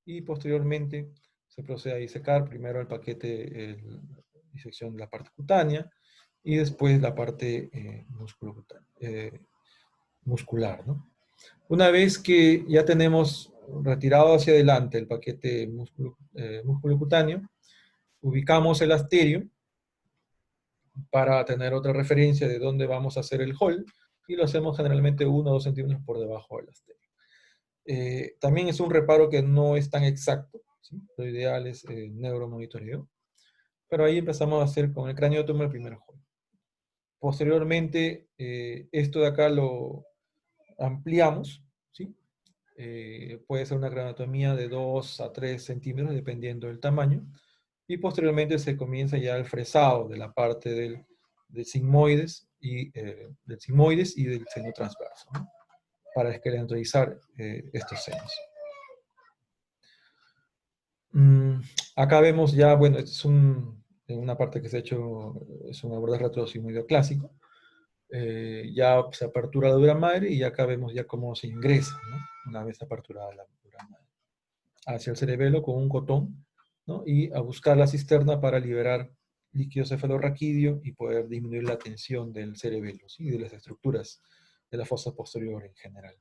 Y posteriormente se procede a disecar primero el paquete, disección de la parte cutánea, y después la parte muscular, ¿no? Una vez que ya tenemos retirado hacia adelante el paquete músculo cutáneo, ubicamos el asterio para tener otra referencia de dónde vamos a hacer el hall, y lo hacemos generalmente 1 o 2 centímetros por debajo del asterio. También es un reparo que no es tan exacto, ¿sí? Lo ideal es neuromonitoreo, pero ahí empezamos a hacer con el craniotomo el primer hall. Posteriormente, esto de acá lo ampliamos, ¿sí? Puede ser una craniotomía de 2 a 3 centímetros, dependiendo del tamaño, y posteriormente se comienza ya el fresado de la parte del sigmoides y del seno transverso, ¿no? Para esqueletizar estos senos. Acá vemos ya, bueno, es una parte que se ha hecho, es un abordaje retrosigmoideo clásico. Ya se apertura la dura madre y acá vemos ya cómo se ingresa, ¿no? Una vez aperturada la dura madre, hacia el cerebelo con un cotón, ¿no? Y a buscar la cisterna para liberar líquido cefalorraquídeo y poder disminuir la tensión del cerebelo, ¿sí? Y de las estructuras de la fosa posterior en general.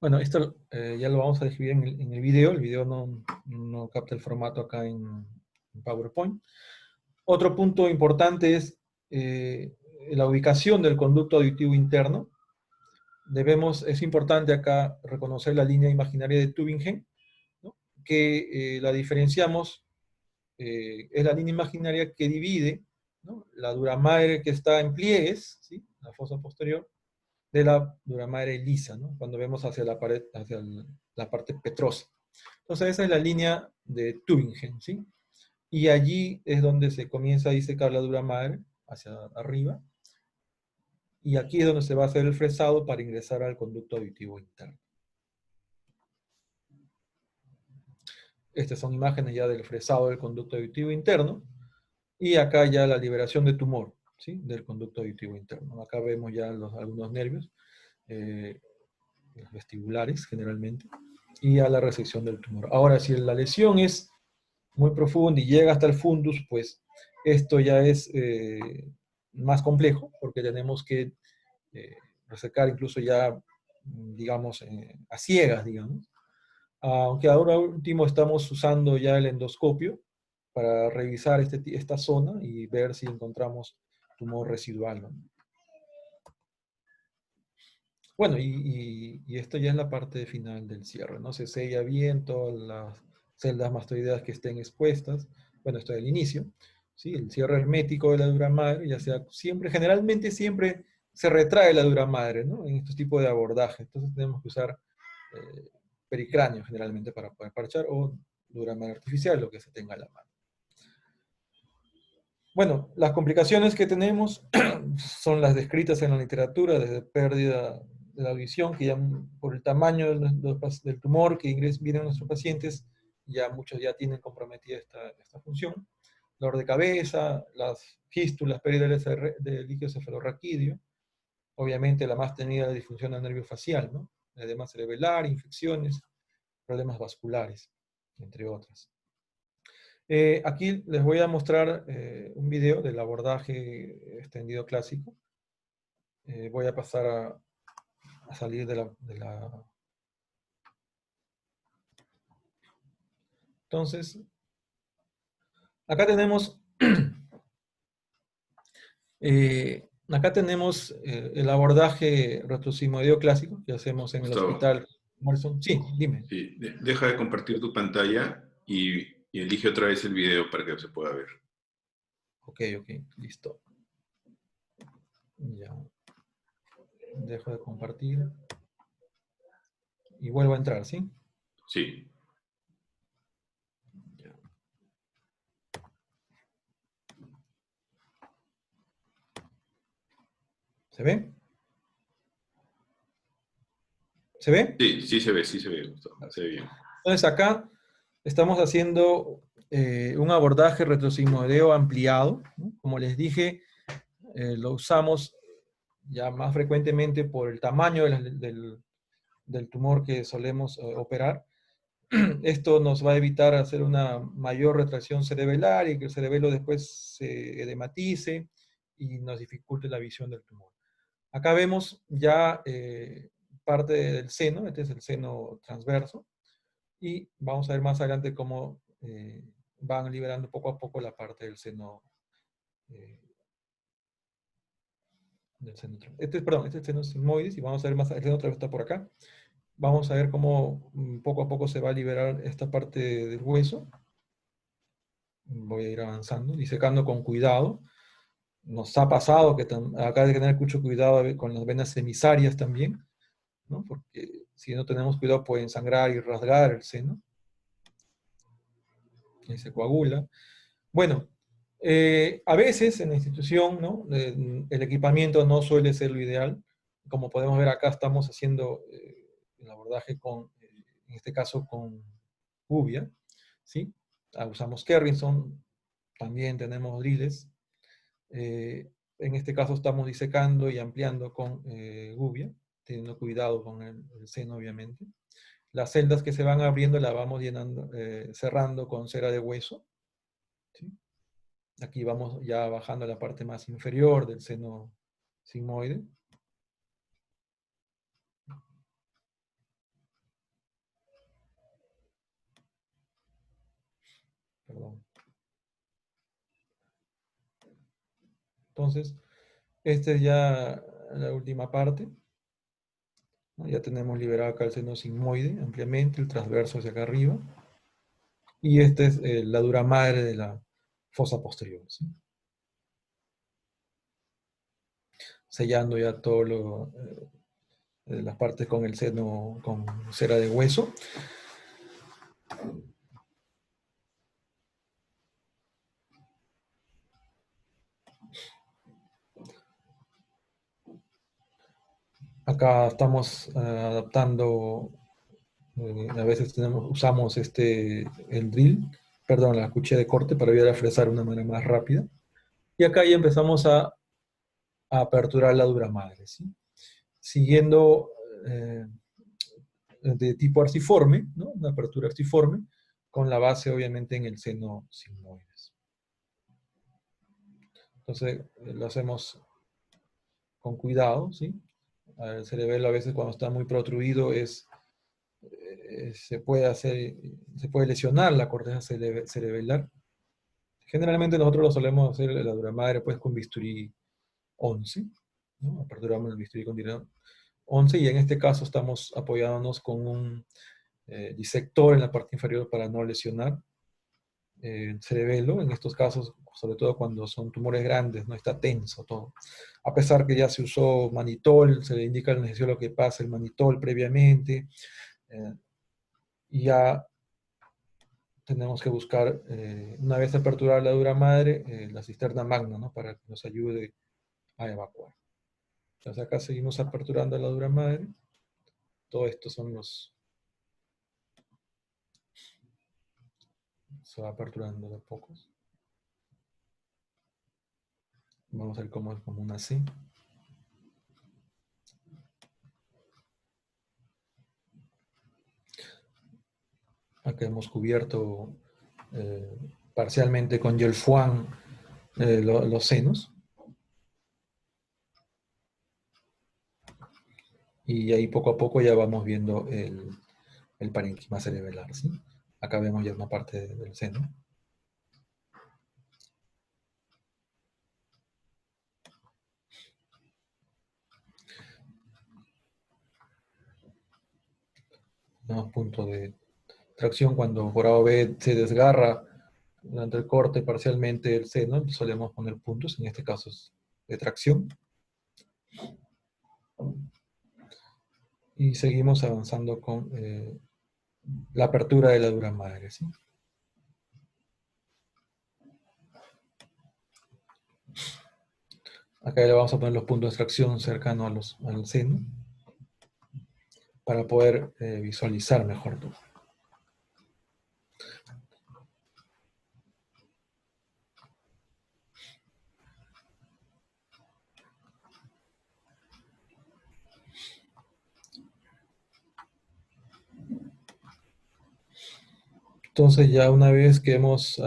Bueno, esto ya lo vamos a describir en el video. El video no capta el formato acá en PowerPoint. Otro punto importante es la ubicación del conducto auditivo interno. Es importante acá reconocer la línea imaginaria de Tübingen, ¿no? Que la diferenciamos, es la línea imaginaria que divide, ¿no? La dura madre que está en pliegues, ¿sí? La fosa posterior, de la dura madre lisa, ¿no? Cuando vemos hacia la pared, hacia la parte petrosa. Entonces esa es la línea de Tübingen, ¿sí? Y allí es donde se comienza a disecar la dura madre, hacia arriba, y aquí es donde se va a hacer el fresado para ingresar al conducto auditivo interno. Estas son imágenes ya del fresado del conducto auditivo interno, y acá ya la liberación de tumor, ¿sí? Del conducto auditivo interno. Acá vemos ya algunos nervios, los vestibulares generalmente, y a la resección del tumor. Ahora, si la lesión es muy profunda y llega hasta el fundus, pues esto ya es más complejo, porque tenemos que resecar incluso ya, digamos, a ciegas, digamos. Aunque ahora último estamos usando ya el endoscopio para revisar esta zona y ver si encontramos tumor residual, ¿no? Bueno, y esto ya es la parte final del cierre, ¿no? Se sella bien todas las celdas mastoideas que estén expuestas. Bueno, esto es el inicio, ¿sí? El cierre hermético de la dura madre, ya sea siempre, generalmente siempre se retrae la dura madre, ¿no? En estos tipos de abordaje. Entonces tenemos que usar pericráneo generalmente para poder parchar, o dura madre artificial, lo que se tenga a la mano. Bueno, las complicaciones que tenemos son las descritas en la literatura, desde pérdida de la audición, que ya por el tamaño del tumor que vienen nuestros pacientes, ya muchos ya tienen comprometida esta función. Dolor de cabeza, las fístulas, pérdidas de líquido cefalorraquídeo, obviamente la más tenida, la disfunción del nervio facial, ¿no? Edema cerebelar, infecciones, problemas vasculares, entre otras. Aquí les voy a mostrar un video del abordaje extendido clásico. Voy a pasar a salir de la... Entonces, acá tenemos, el abordaje retrosigmoideo clásico que hacemos en el Gustavo. hospital Morrison. Sí, dime. Sí, deja de compartir tu pantalla y elige otra vez el video para que se pueda ver. Ok, listo. Ya. Dejo de compartir. Y vuelvo a entrar, ¿sí? Sí. ¿Se ve? ¿Se ve? Sí, sí se ve, Gustavo. Se ve bien. Entonces acá estamos haciendo un abordaje retrosigmoideo ampliado, ¿no? Como les dije, lo usamos ya más frecuentemente por el tamaño del tumor que solemos operar. Esto nos va a evitar hacer una mayor retracción cerebelar y que el cerebelo después se edematice y nos dificulte la visión del tumor. Acá vemos ya parte del seno, este es el seno transverso, y vamos a ver más adelante cómo van liberando poco a poco la parte del seno. Este es el seno sigmoides, y vamos a ver más, el seno otra vez está por acá. Vamos a ver cómo poco a poco se va a liberar esta parte del hueso. Voy a ir avanzando, disecando con cuidado. Nos ha pasado que acá hay que tener mucho cuidado con las venas semisarias también, ¿no? Porque si no tenemos cuidado pueden sangrar y rasgar el seno. Y se coagula. Bueno, a veces en la institución, ¿no? El equipamiento no suele ser lo ideal. Como podemos ver acá, estamos haciendo el abordaje en este caso con Gubia, ¿sí? Usamos Kerrison, también tenemos driles. En este caso estamos disecando y ampliando con Gubia, teniendo cuidado con el seno, obviamente. Las celdas que se van abriendo las vamos llenando, cerrando con cera de hueso. ¿Sí? Aquí vamos ya bajando la parte más inferior del seno sigmoide. Perdón. Entonces, esta es ya la última parte. Ya tenemos liberado acá el seno sigmoide ampliamente, el transverso hacia acá arriba. Y esta es la dura madre de la fosa posterior, ¿sí? Sellando ya todo las partes con el seno con cera de hueso. Acá estamos adaptando, a veces usamos el drill, perdón, la cuchilla de corte para ayudar a fresar de una manera más rápida. Y acá ya empezamos a aperturar la dura madre, ¿sí? Siguiendo de tipo arciforme, ¿no? Una apertura arciforme, con la base obviamente en el seno sigmoides. Entonces lo hacemos con cuidado, ¿sí? El cerebelo a veces cuando está muy protruido se puede lesionar la corteza cerebelar. Generalmente nosotros lo solemos hacer la dura madre pues con bisturí 11, ¿no? Aperturamos el bisturí con 11, y en este caso estamos apoyándonos con un disector en la parte inferior para no lesionar el cerebelo. En estos casos, sobre todo cuando son tumores grandes, no está tenso todo. A pesar que ya se usó manitol, se le indica al anestesiólogo que pase el manitol previamente, y ya tenemos que buscar, una vez aperturada la dura madre, la cisterna magna, ¿no? Para que nos ayude a evacuar. Entonces acá seguimos aperturando la dura madre. Todo esto son los... Se va aperturando de a pocos. Vamos a ver cómo es como una C. Acá hemos cubierto parcialmente con Gelfuan los senos. Y ahí poco a poco ya vamos viendo el parénquima cerebelar, ¿sí? Acá vemos ya una parte del seno. Tenemos punto de tracción cuando por A o B se desgarra durante el corte parcialmente el seno, solemos poner puntos, en este caso es de tracción. Y seguimos avanzando con la apertura de la dura madre, ¿sí? Acá le vamos a poner los puntos de extracción cercanos al seno para poder visualizar mejor todo. Entonces ya una vez que hemos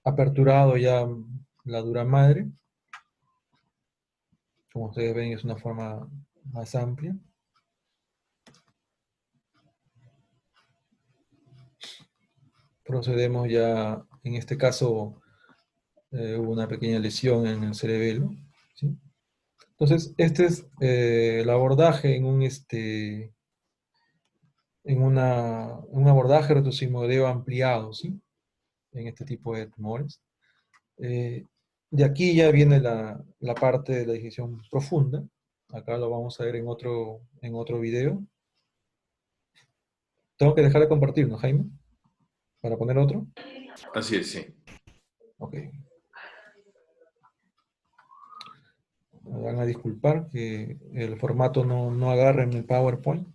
aperturado ya la dura madre, como ustedes ven es una forma más amplia. Procedemos ya, en este caso hubo una pequeña lesión en el cerebelo, ¿sí? Entonces este es el abordaje en un abordaje retrosigmoideo ampliado, ¿sí? En este tipo de tumores. De aquí ya viene la parte de la digestión profunda. Acá lo vamos a ver en otro video. Tengo que dejar de compartir, ¿no, Jaime? Para poner otro. Así es, sí. Ok. Me van a disculpar que el formato no agarre en el PowerPoint.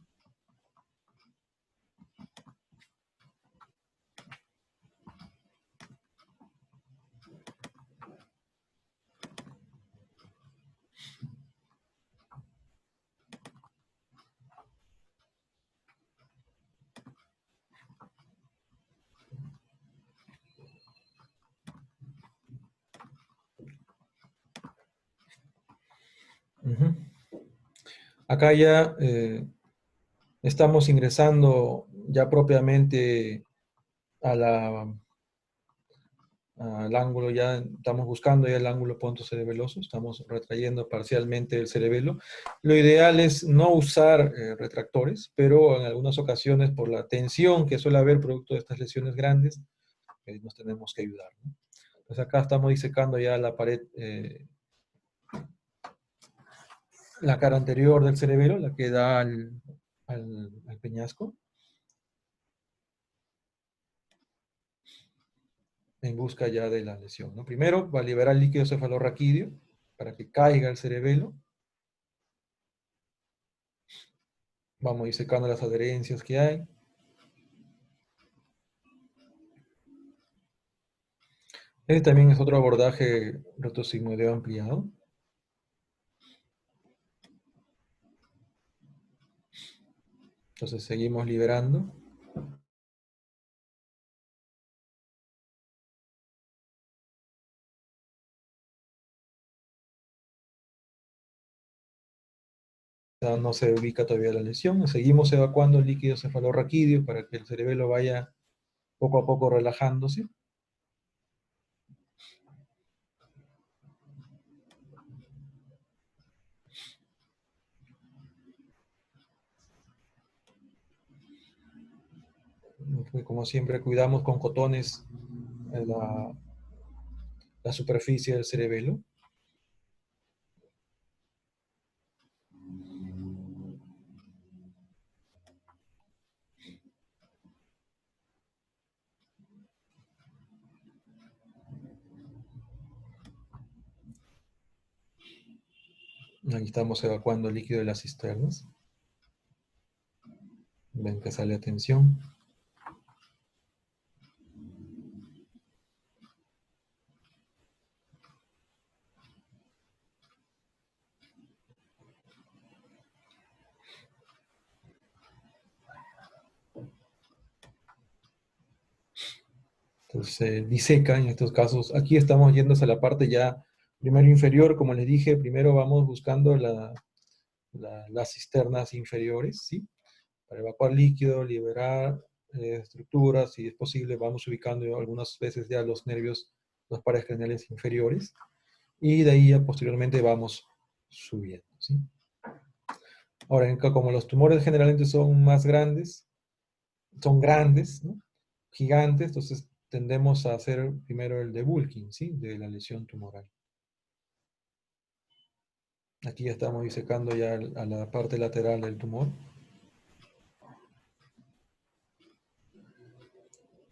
Ujú. Acá ya estamos ingresando ya propiamente al ángulo, ya estamos buscando ya el ángulo pontocerebeloso, estamos retrayendo parcialmente el cerebelo. Lo ideal es no usar retractores, pero en algunas ocasiones por la tensión que suele haber producto de estas lesiones grandes, nos tenemos que ayudar, ¿no? Pues acá estamos disecando ya la pared, la cara anterior del cerebelo, la que da al peñasco, en busca ya de la lesión, ¿no? Primero va a liberar el líquido cefalorraquídeo para que caiga el cerebelo. Vamos disecando las adherencias que hay. Este también es otro abordaje retrosigmoideo ampliado. Entonces seguimos liberando. No se ubica todavía la lesión. Seguimos evacuando el líquido cefalorraquídeo para que el cerebelo vaya poco a poco relajándose. Pues como siempre cuidamos con cotones la superficie del cerebelo. Aquí estamos evacuando el líquido de las cisternas. Ven que sale a tensión. Entonces se diseca en estos casos. Aquí estamos yendo hacia la parte ya primero inferior, como les dije, primero vamos buscando las cisternas inferiores, ¿sí? Para evacuar líquido, liberar estructuras, si es posible, vamos ubicando algunas veces ya los nervios, los pares craneales inferiores, y de ahí ya posteriormente vamos subiendo, ¿sí? Ahora, como los tumores generalmente son más grandes, son grandes, ¿no? Gigantes, entonces tendemos a hacer primero el debulking, ¿sí? De la lesión tumoral. Aquí ya estamos disecando ya a la parte lateral del tumor.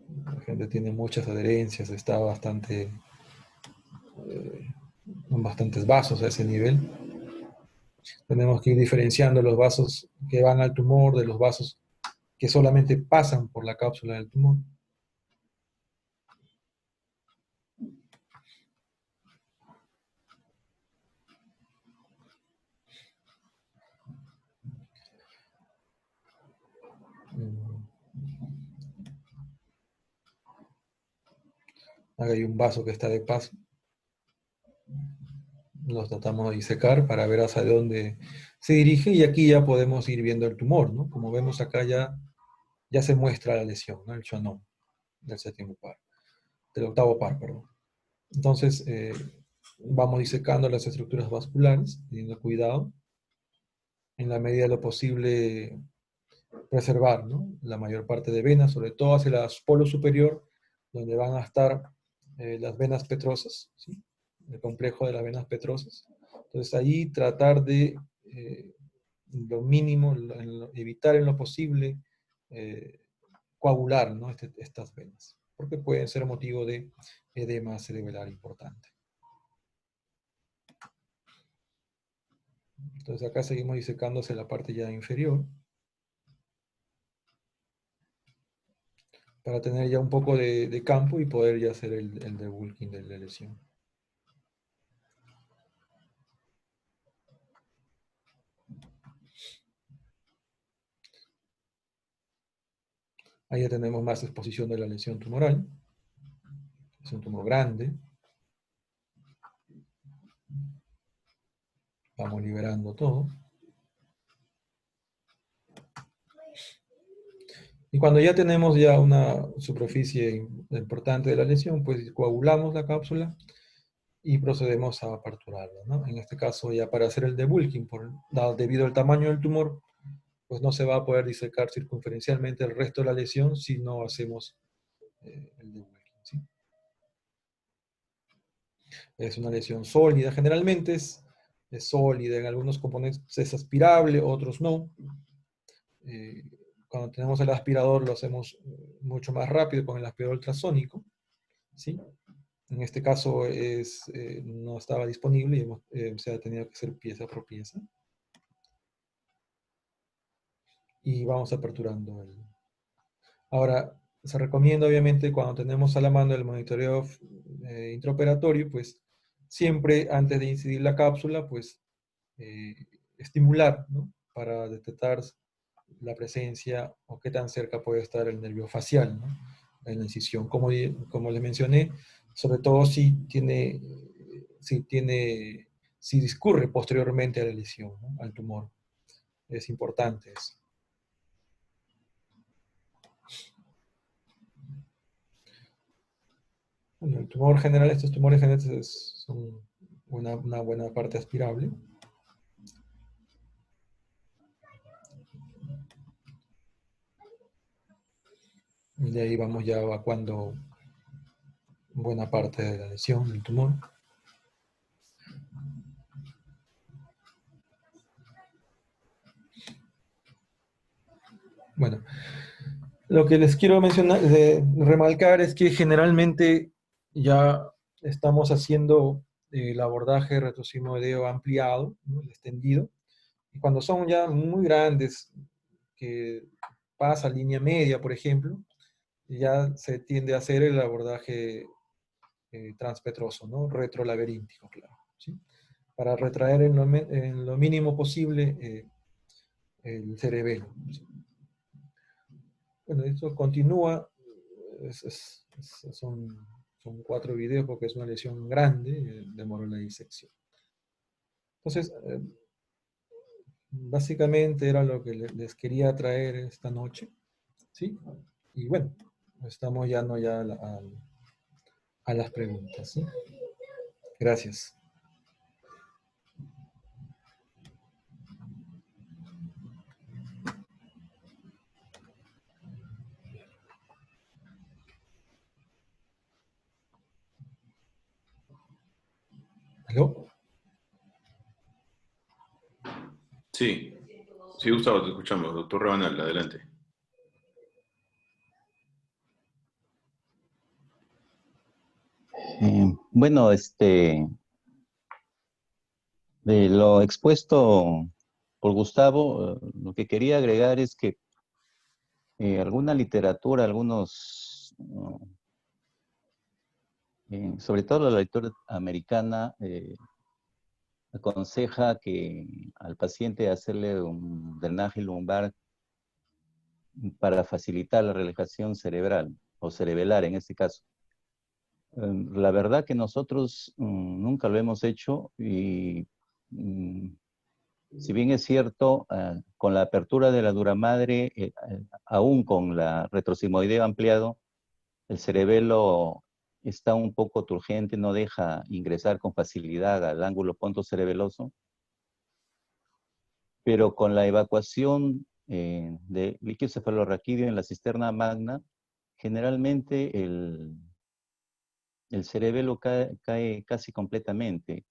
La gente tiene muchas adherencias, está bastante, con bastantes vasos a ese nivel. Tenemos que ir diferenciando los vasos que van al tumor de los vasos que solamente pasan por la cápsula del tumor. Acá hay un vaso que está de paso. Los tratamos de disecar para ver hacia dónde se dirige y aquí ya podemos ir viendo el tumor, ¿no? Como vemos acá ya se muestra la lesión, ¿no? El Schwannom del séptimo par, del octavo par, perdón. Entonces, vamos disecando las estructuras vasculares, teniendo cuidado, en la medida de lo posible preservar, ¿no? La mayor parte de venas, sobre todo hacia el polo superior, donde van a estar las venas petrosas, ¿sí? El complejo de las venas petrosas. Entonces ahí tratar de lo mínimo, evitar en lo posible coagular, ¿no? Estas venas, porque pueden ser motivo de edema cerebral importante. Entonces acá seguimos disecándose la parte ya inferior, para tener ya un poco de campo y poder ya hacer el debulking de la lesión. Ahí ya tenemos más exposición de la lesión tumoral. Es un tumor grande. Vamos liberando todo. Y cuando ya tenemos ya una superficie importante de la lesión, pues coagulamos la cápsula y procedemos a aperturarla, ¿no? En este caso, ya para hacer el debulking, debido al tamaño del tumor, pues no se va a poder disecar circunferencialmente el resto de la lesión si no hacemos el debulking, ¿sí? Es una lesión sólida, generalmente es sólida, en algunos componentes es aspirable, otros no. Cuando tenemos el aspirador lo hacemos mucho más rápido con el aspirador ultrasónico, ¿sí? En este caso no estaba disponible y se ha tenido que hacer pieza por pieza. Y vamos aperturando. Ahora, se recomienda obviamente cuando tenemos a la mano el monitoreo intraoperatorio, pues siempre antes de incidir la cápsula, pues estimular, ¿no? Para detectar la presencia o qué tan cerca puede estar el nervio facial, ¿no? En la incisión. Como les mencioné, sobre todo si discurre posteriormente a la lesión, ¿no? Al tumor. Es importante eso. Bueno, el tumor general, estos tumores generales son una buena parte aspirable. De ahí vamos ya evacuando buena parte de la lesión del tumor. Bueno, lo que les quiero mencionar, remarcar es que generalmente ya estamos haciendo el abordaje retrosigmoideo ampliado, ¿no? El extendido. Y cuando son ya muy grandes, que pasa línea media, por ejemplo, ya se tiende a hacer el abordaje transpetroso, ¿no? Retrolaberíntico, claro, ¿sí? Para retraer en lo mínimo posible el cerebelo, ¿sí? Bueno, eso continúa, son 4 videos porque es una lesión grande, demoró la disección. Entonces, básicamente era lo que les quería traer esta noche, ¿sí? Y bueno, estamos ya a las preguntas, ¿sí? Gracias. ¿Aló? Sí, sí, Gustavo, te escuchamos. Doctor Rabanal, adelante. Bueno, de lo expuesto por Gustavo, lo que quería agregar es que alguna literatura, sobre todo la literatura americana, aconseja que al paciente hacerle un drenaje lumbar para facilitar la relajación cerebral o cerebelar en este caso. La verdad que nosotros nunca lo hemos hecho y si bien es cierto, con la apertura de la dura madre, aún con la retrosigmoideo ampliado, el cerebelo está un poco turgente, no deja ingresar con facilidad al ángulo pontocerebeloso, pero con la evacuación de líquido cefalorraquídeo en la cisterna magna, generalmente el cerebelo cae casi completamente.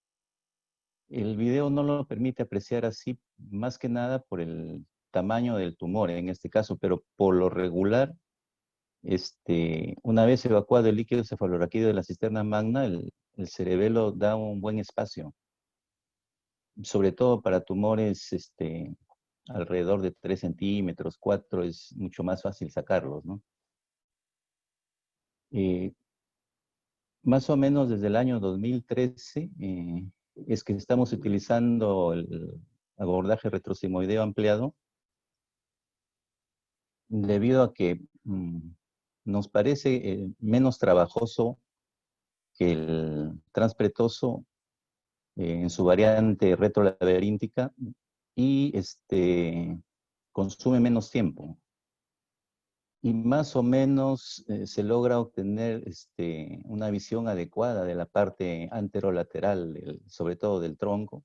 El video no lo permite apreciar así, más que nada por el tamaño del tumor en este caso, pero por lo regular, una vez evacuado el líquido cefalorraquídeo de la cisterna magna, el cerebelo da un buen espacio, sobre todo para tumores alrededor de 3 centímetros, 4, es mucho más fácil sacarlos, ¿no? Más o menos desde el año 2013 es que estamos utilizando el abordaje retrosigmoideo ampliado debido a que nos parece menos trabajoso que el transpretoso en su variante retrolaberíntica y consume menos tiempo. Y más o menos se logra obtener una visión adecuada de la parte anterolateral, sobre todo del tronco,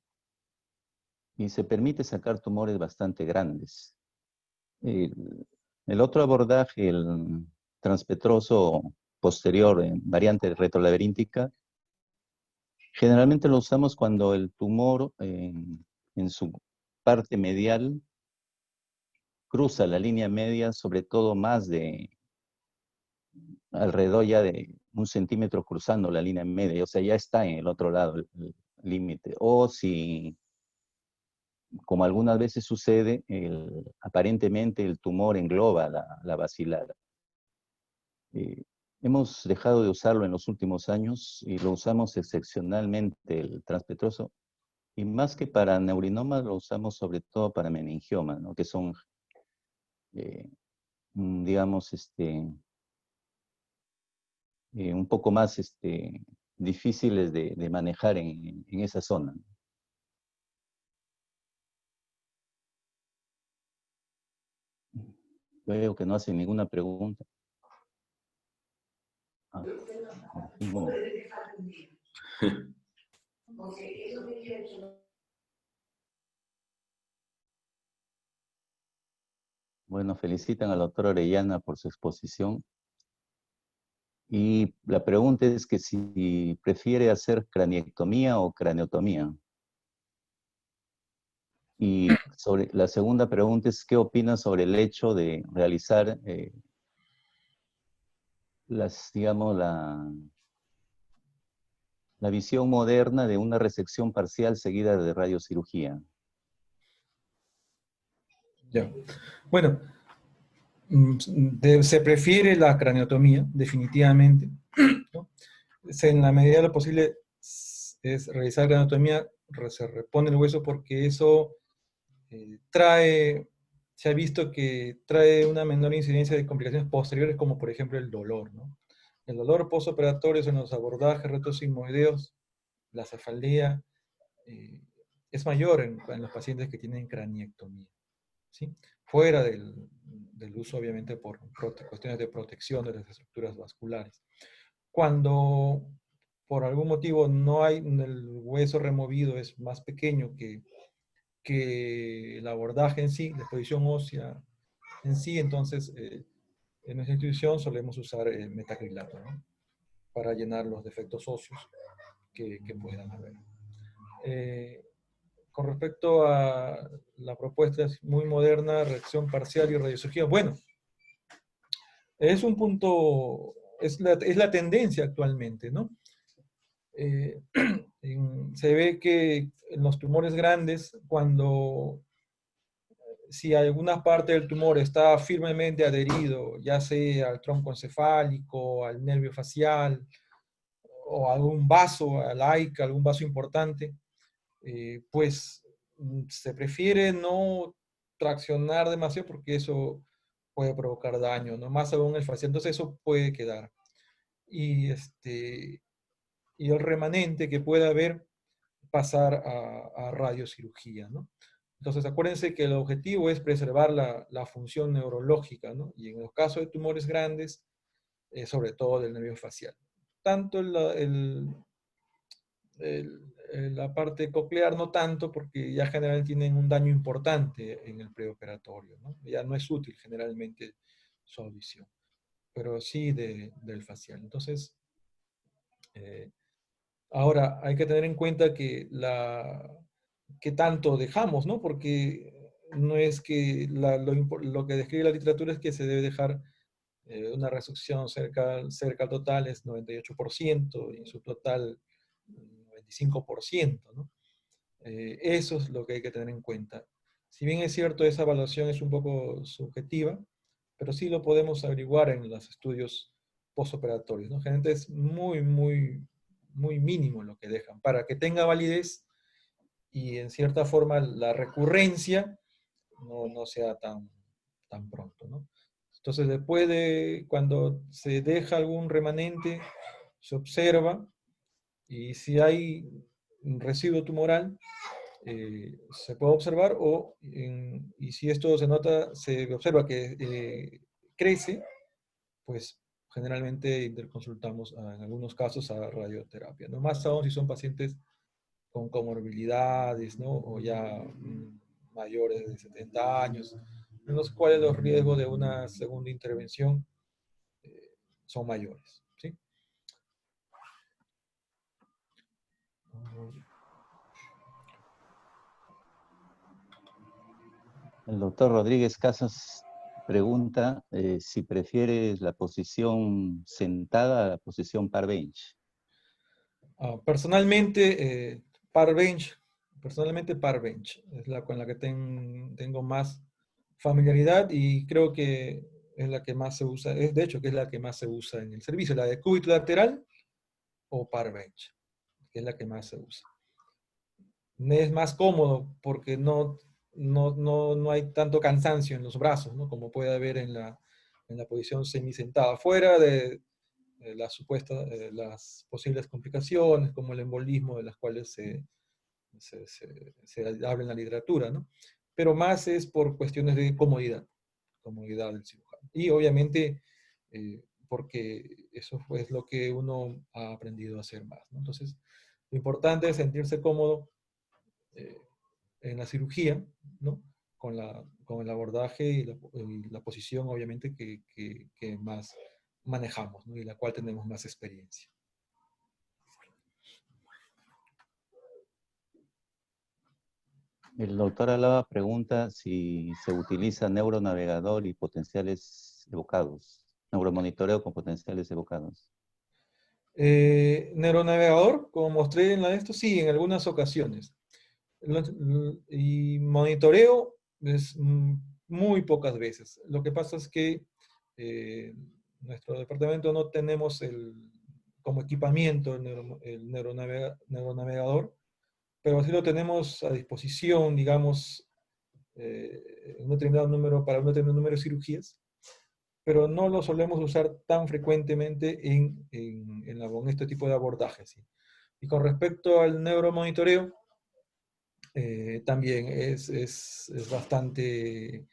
y se permite sacar tumores bastante grandes. El otro abordaje, el transpetroso posterior en variante retrolaberíntica, generalmente lo usamos cuando el tumor en su parte medial cruza la línea media, sobre todo más de alrededor ya de 1 centímetro cruzando la línea media, o sea, ya está en el otro lado el límite. O si, como algunas veces sucede, aparentemente el tumor engloba la basilar. Hemos dejado de usarlo en los últimos años y lo usamos excepcionalmente el transpetroso. Y más que para neurinomas, lo usamos sobre todo para meningiomas, ¿no? Que son, digamos, un poco más difíciles de manejar en esa zona. Veo que no hacen ninguna pregunta. Ah, ninguna. Bueno, felicitan a la doctora Orellana por su exposición. Y la pregunta es que si prefiere hacer craniectomía o craneotomía. Y sobre, la segunda pregunta es, ¿qué opina sobre el hecho de realizar digamos, la visión moderna de una resección parcial seguida de radiocirugía? Ya. Bueno, se prefiere la craneotomía, definitivamente, ¿no? En la medida de lo posible es realizar craneotomía, se repone el hueso porque eso se ha visto que trae una menor incidencia de complicaciones posteriores, como por ejemplo el dolor, ¿no? El dolor postoperatorio en los abordajes retrosigmoideos, la cefalea, eh, es mayor en los pacientes que tienen craniectomía, ¿sí? Fuera del uso, obviamente, por cuestiones de protección de las estructuras vasculares. Cuando por algún motivo no hay, el hueso removido es más pequeño que el abordaje en sí, la exposición ósea en sí, entonces en nuestra institución solemos usar metacrilato, ¿no? Para llenar los defectos óseos que puedan haber. Con respecto a la propuesta es muy moderna, reacción parcial y radiocirugía, bueno, es un punto, es la tendencia actualmente, ¿no? Se ve que en los tumores grandes, cuando si alguna parte del tumor está firmemente adherido, ya sea al tronco encefálico, al nervio facial, o algún vaso, al AIC, algún vaso importante, pues se prefiere no traccionar demasiado porque eso puede provocar daño, ¿no? Más aún el facial, entonces eso puede quedar. Y, y el remanente que pueda haber, pasar a radiocirugía, ¿no? Entonces, acuérdense que el objetivo es preservar la función neurológica, ¿no? Y en los casos de tumores grandes, sobre todo del nervio facial. Tanto la parte coclear no tanto, porque ya generalmente tienen un daño importante en el preoperatorio, ¿no? Ya no es útil generalmente su audición, pero sí del facial. Entonces, ahora hay que tener en cuenta que que tanto dejamos, ¿no? Porque no es que lo que describe la literatura es que se debe dejar una resección cerca al total es 98% y su total 95%, ¿no? Eso es lo que hay que tener en cuenta. Si bien es cierto, esa evaluación es un poco subjetiva, pero sí lo podemos averiguar en los estudios postoperatorios, ¿no? Generalmente es muy mínimo lo que dejan para que tenga validez y en cierta forma la recurrencia no sea tan pronto, ¿no? Entonces, después cuando se deja algún remanente, se observa y si hay un residuo tumoral, se puede observar y si esto se nota, se observa que crece, pues generalmente interconsultamos en algunos casos a radioterapia, ¿no? Más aún si son pacientes con comorbilidades, ¿no? O ya mayores de 70 años, en los cuales los riesgos de una segunda intervención son mayores, ¿sí? El doctor Rodríguez Casas pregunta si prefieres la posición sentada a la posición par bench. Personalmente, Parbench es la con la que tengo más familiaridad y creo que es la que más se usa, es de hecho que es la que más se usa en el servicio, la de cúbito lateral o Parbench, que es la que más se usa. Es más cómodo porque no hay tanto cansancio en los brazos, ¿no? Como puede haber en la posición semisentada, fuera de las posibles complicaciones, como el embolismo, de las cuales se habla en la literatura, ¿no? Pero más es por cuestiones de comodidad del cirujano. Y obviamente, porque eso es lo que uno ha aprendido a hacer más, ¿no? Entonces, lo importante es sentirse cómodo eh, en la cirugía, ¿no? Con el abordaje y la posición, obviamente, que más manejamos, ¿no? Y la cual tenemos más experiencia. El doctor Alaba pregunta si se utiliza neuronavegador y potenciales evocados, neuromonitoreo con potenciales evocados. Neuronavegador, como mostré en la de esto, sí, en algunas ocasiones. Y monitoreo es muy pocas veces. Lo que pasa es que nuestro departamento no tenemos como equipamiento el neuronavegador, pero sí lo tenemos a disposición, digamos, un determinado número, para un determinado número de cirugías, pero no lo solemos usar tan frecuentemente en este tipo de abordajes. ¿Sí? Y con respecto al neuromonitoreo, también es bastante,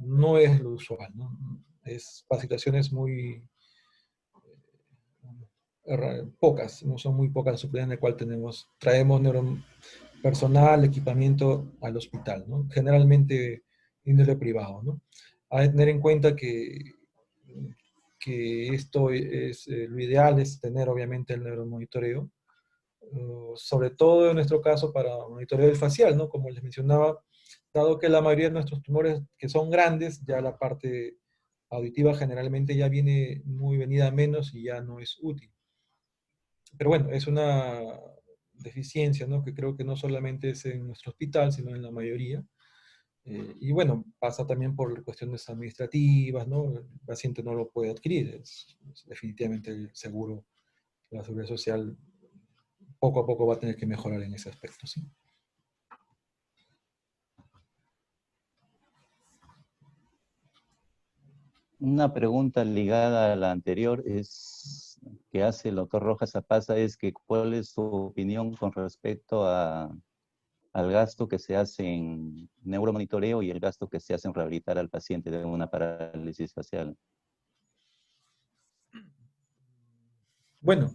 no es lo usual, ¿no? Es para situaciones muy pocas, no son muy pocas las oportunidades en las cuales traemos personal, equipamiento al hospital, ¿no? Generalmente índole privado, ¿no? Hay que tener en cuenta que esto es, lo ideal es tener obviamente el neuromonitoreo, sobre todo en nuestro caso para monitoreo del facial, ¿no? Como les mencionaba, dado que la mayoría de nuestros tumores que son grandes, ya la parte auditiva generalmente ya viene muy venida a menos y ya no es útil. Pero bueno, es una deficiencia, ¿no? Que creo que no solamente es en nuestro hospital, sino en la mayoría. Y bueno, pasa también por cuestiones administrativas, ¿no? El paciente no lo puede adquirir. Es definitivamente el seguro, la seguridad social, poco a poco va a tener que mejorar en ese aspecto, ¿sí? Una pregunta ligada a la anterior es que hace el doctor Rojas Zapasa es que ¿cuál es su opinión con respecto al gasto que se hace en neuromonitoreo y el gasto que se hace en rehabilitar al paciente de una parálisis facial? Bueno,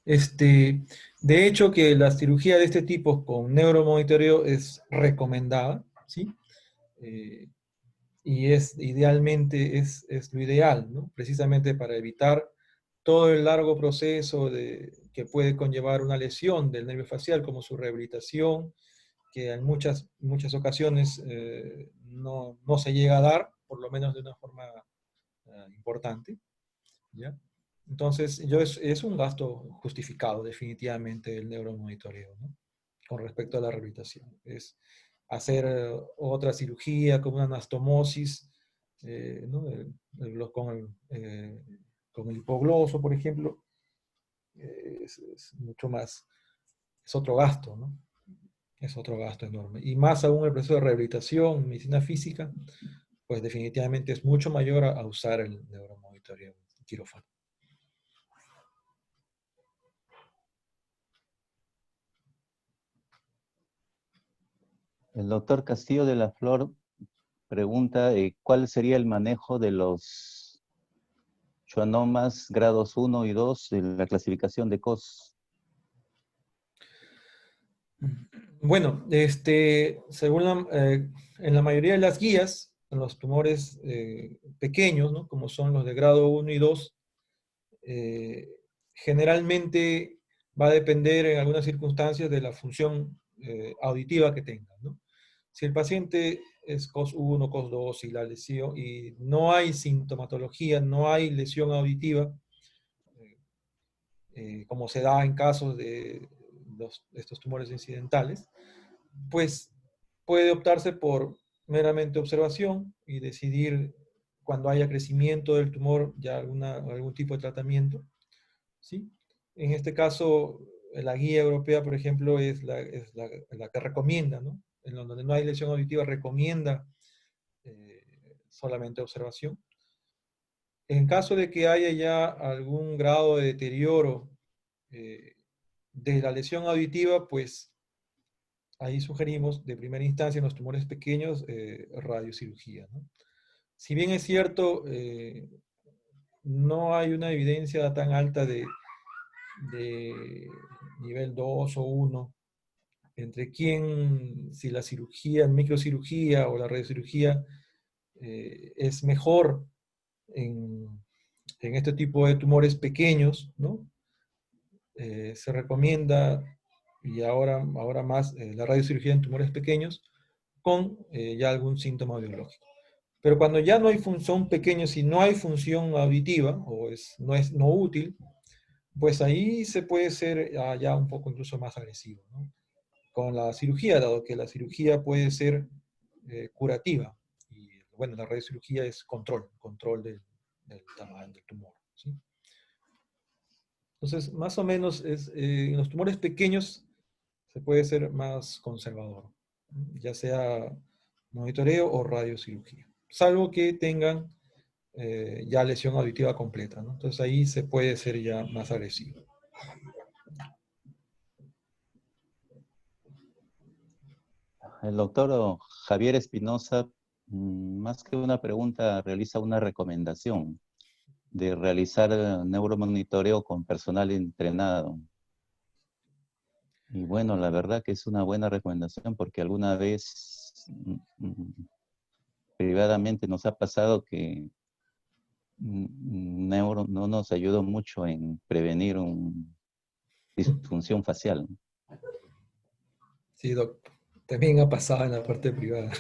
de hecho que la cirugía de este tipo con neuromonitoreo es recomendada, ¿sí? Y idealmente es lo ideal, ¿no? Precisamente para evitar todo el largo proceso que puede conllevar una lesión del nervio facial, como su rehabilitación, que en muchas ocasiones no se llega a dar, por lo menos de una forma importante, ¿ya? Entonces, es un gasto justificado definitivamente el neuromonitoreo, ¿no? Con respecto a la rehabilitación. Es hacer otra cirugía como una anastomosis, ¿no? Con el hipogloso, por ejemplo, es mucho más, es otro gasto, ¿no? Es otro gasto enorme. Y más aún el proceso de rehabilitación, medicina física, pues definitivamente es mucho mayor a usar el neuromonitoreo quirófano. El doctor Castillo de la Flor pregunta ¿cuál sería el manejo de los schwannomas grados 1 y 2 en la clasificación de COS? Bueno, según en la mayoría de las guías, en los tumores pequeños, ¿no? Como son los de grado 1 y 2, generalmente va a depender en algunas circunstancias de la función auditiva que tenga, ¿no? Si el paciente es COS 1, COS 2 y la lesión, y no hay sintomatología, no hay lesión auditiva, como se da en casos de estos tumores incidentales, pues puede optarse por meramente observación y decidir cuando haya crecimiento del tumor ya algún tipo de tratamiento, ¿sí? En este caso, la guía europea, por ejemplo, es la que recomienda, ¿no? En donde no hay lesión auditiva, recomienda solamente observación. En caso de que haya ya algún grado de deterioro de la lesión auditiva, pues ahí sugerimos de primera instancia en los tumores pequeños radiocirugía, ¿no? Si bien es cierto, no hay una evidencia tan alta de nivel 2 o 1 entre si la cirugía, microcirugía o la radiocirugía es mejor en En este tipo de tumores pequeños, ¿no? Se recomienda, y ahora más, la radiocirugía en tumores pequeños con ya algún síntoma biológico. Pero cuando ya no hay son pequeños y no hay función auditiva, o no es no útil, pues ahí se puede ser ya un poco incluso más agresivo, ¿no? Con la cirugía, dado que la cirugía puede ser curativa. Y bueno, la radiocirugía es control del tamaño del tumor, ¿sí? Entonces, más o menos en los tumores pequeños se puede ser más conservador, ¿no? Ya sea monitoreo o radiocirugía, salvo que tengan ya lesión auditiva completa, ¿no? Entonces ahí se puede ser ya más agresivo. El doctor Javier Espinosa, más que una pregunta, realiza una recomendación de realizar neuromonitoreo con personal entrenado. Y bueno, la verdad que es una buena recomendación porque alguna vez privadamente nos ha pasado que neuro no nos ayudó mucho en prevenir una disfunción facial. Sí, doctor. También ha pasado en la parte privada,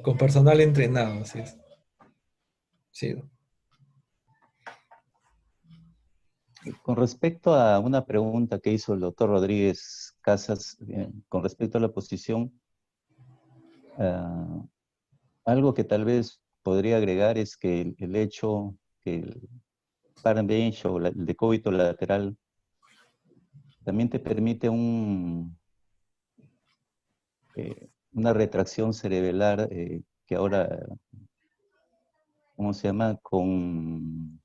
con personal entrenado, así es. Sí, doctor. Con respecto a una pregunta que hizo el doctor Rodríguez Casas, con respecto a la posición, algo que tal vez podría agregar es que el hecho que el parent bench o el decúbito lateral también te permite una retracción cerebelar que ahora, ¿cómo se llama? Con,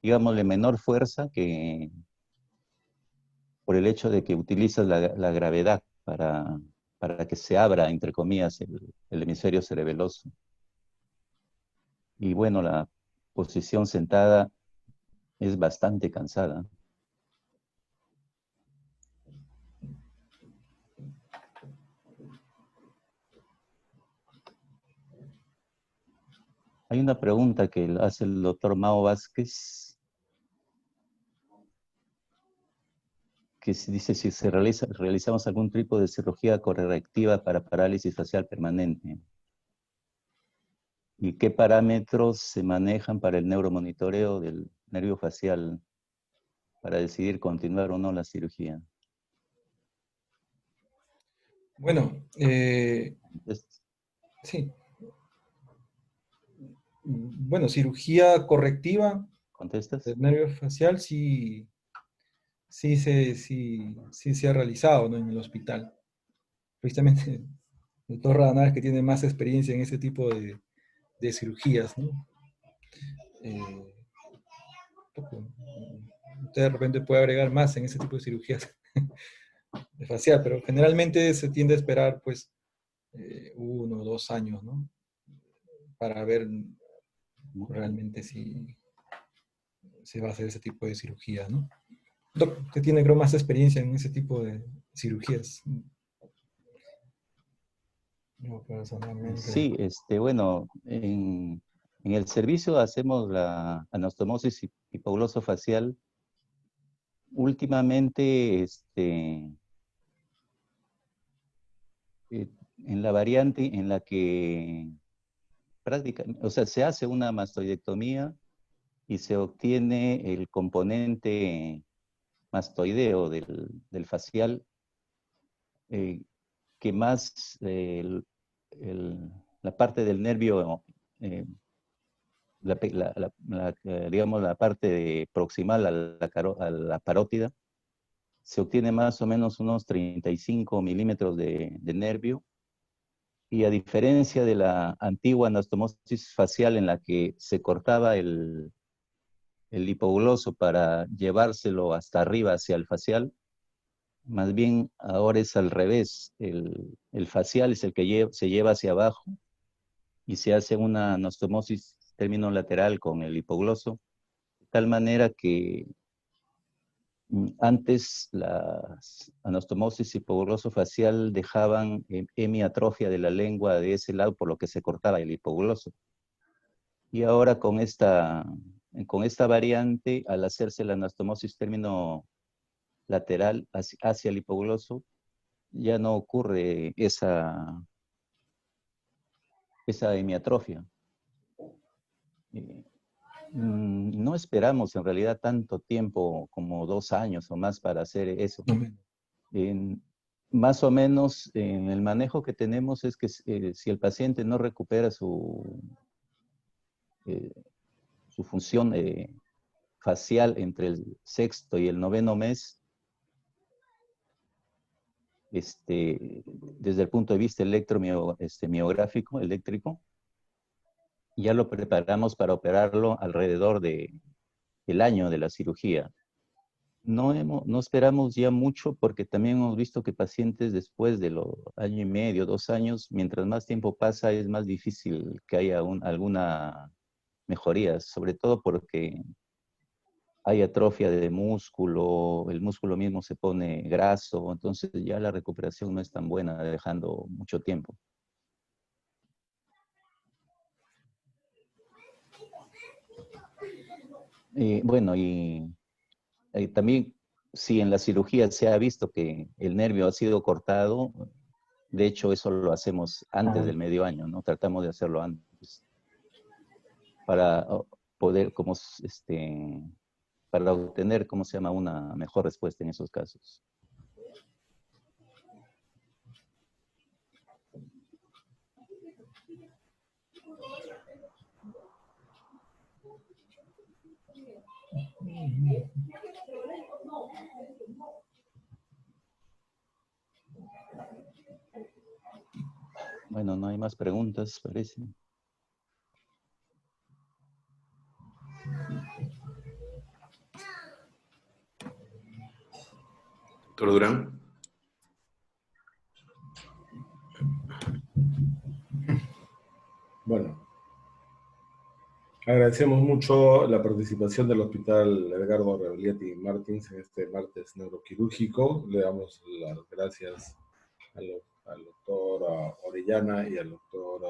digámosle, menor fuerza que por el hecho de que utilizas la gravedad para que se abra, entre comillas, el hemisferio cerebeloso. Y bueno, la posición sentada es bastante cansada. Hay una pregunta que hace el doctor Mao Vázquez, que dice si realizamos algún tipo de cirugía correctiva para parálisis facial permanente. ¿Y qué parámetros se manejan para el neuromonitoreo del nervio facial para decidir continuar o no la cirugía? Bueno, sí. Bueno, cirugía correctiva ¿Contestas? del nervio facial sí se ha realizado, ¿no? En el hospital. Precisamente el doctor Radamás, que tiene más experiencia en ese tipo de cirugías, ¿no? Usted de repente puede agregar más en ese tipo de cirugías de facial, pero generalmente se tiende a esperar pues 1 o 2 años, ¿no? Para ver realmente si se va a hacer ese tipo de cirugía, ¿no? Usted tiene, creo, más experiencia en ese tipo de cirugías. Yo personalmente. Sí, bueno, en el servicio hacemos la anastomosis hipoglosofacial. Últimamente, en la variante en la que prácticamente, o sea, se hace una mastoidectomía y se obtiene el componente mastoideo del facial, que más la parte del nervio, digamos, la parte proximal a la parótida, se obtiene más o menos unos 35 milímetros de nervio. Y a diferencia de la antigua anastomosis facial en la que se cortaba el hipogloso para llevárselo hasta arriba hacia el facial, más bien ahora es al revés. El facial es el que se lleva hacia abajo y se hace una anastomosis término lateral con el hipogloso, de tal manera que antes las anastomosis hipoglosofacial dejaban hemiatrofia de la lengua de ese lado, por lo que se cortaba el hipogloso. Y ahora con esta con esta variante, al hacerse la anastomosis término lateral hacia el hipogloso, ya no ocurre esa hemiatrofia. No esperamos en realidad tanto tiempo como 2 años o más para hacer eso. Más o menos en el manejo que tenemos es que si el paciente no recupera su función facial entre el 6º y el 9º mes, desde el punto de vista electromiográfico, eléctrico, ya lo preparamos para operarlo alrededor del año de la cirugía. No esperamos ya mucho porque también hemos visto que pacientes después de los 1 año y medio, 2 años, mientras más tiempo pasa es más difícil que haya alguna mejoría, sobre todo porque hay atrofia de músculo, el músculo mismo se pone graso, entonces ya la recuperación no es tan buena, dejando mucho tiempo. Bueno, y también si en la cirugía se ha visto que el nervio ha sido cortado, de hecho eso lo hacemos antes del medio año, ¿no? Tratamos de hacerlo antes para poder, para obtener, ¿cómo se llama?, una mejor respuesta en esos casos. Bueno, no hay más preguntas, parece. Doctor Durán. Bueno, agradecemos mucho la participación del Hospital Edgardo Rebagliati Martins en este martes neuroquirúrgico. Le damos las gracias al doctor Orellana y al doctor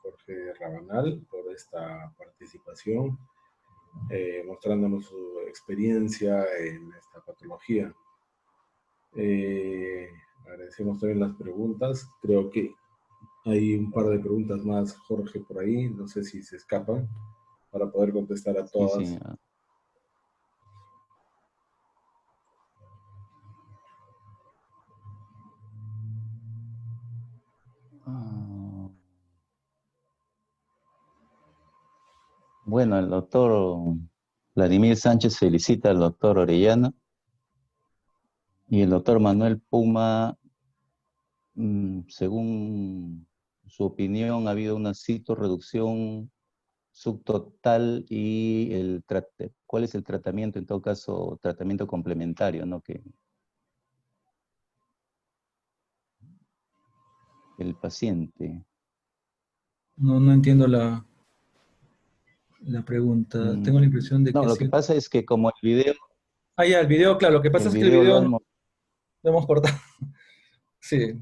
Jorge Rabanal por esta participación, mostrándonos su experiencia en esta patología. Agradecemos también las preguntas. Creo que hay un par de preguntas más, Jorge, por ahí. No sé si se escapan para poder contestar a todas. Sí. Bueno, el doctor Vladimir Sánchez felicita al doctor Orellana y el doctor Manuel Puma, según su opinión, ha habido una citorreducción subtotal y ¿cuál es el tratamiento? En todo caso, tratamiento complementario, ¿no? Que el paciente. No entiendo la pregunta. Tengo la impresión de que... No, lo que pasa es que como el video... Ah, ya, el video, claro. Lo que pasa es que el video lo hemos cortado. Sí.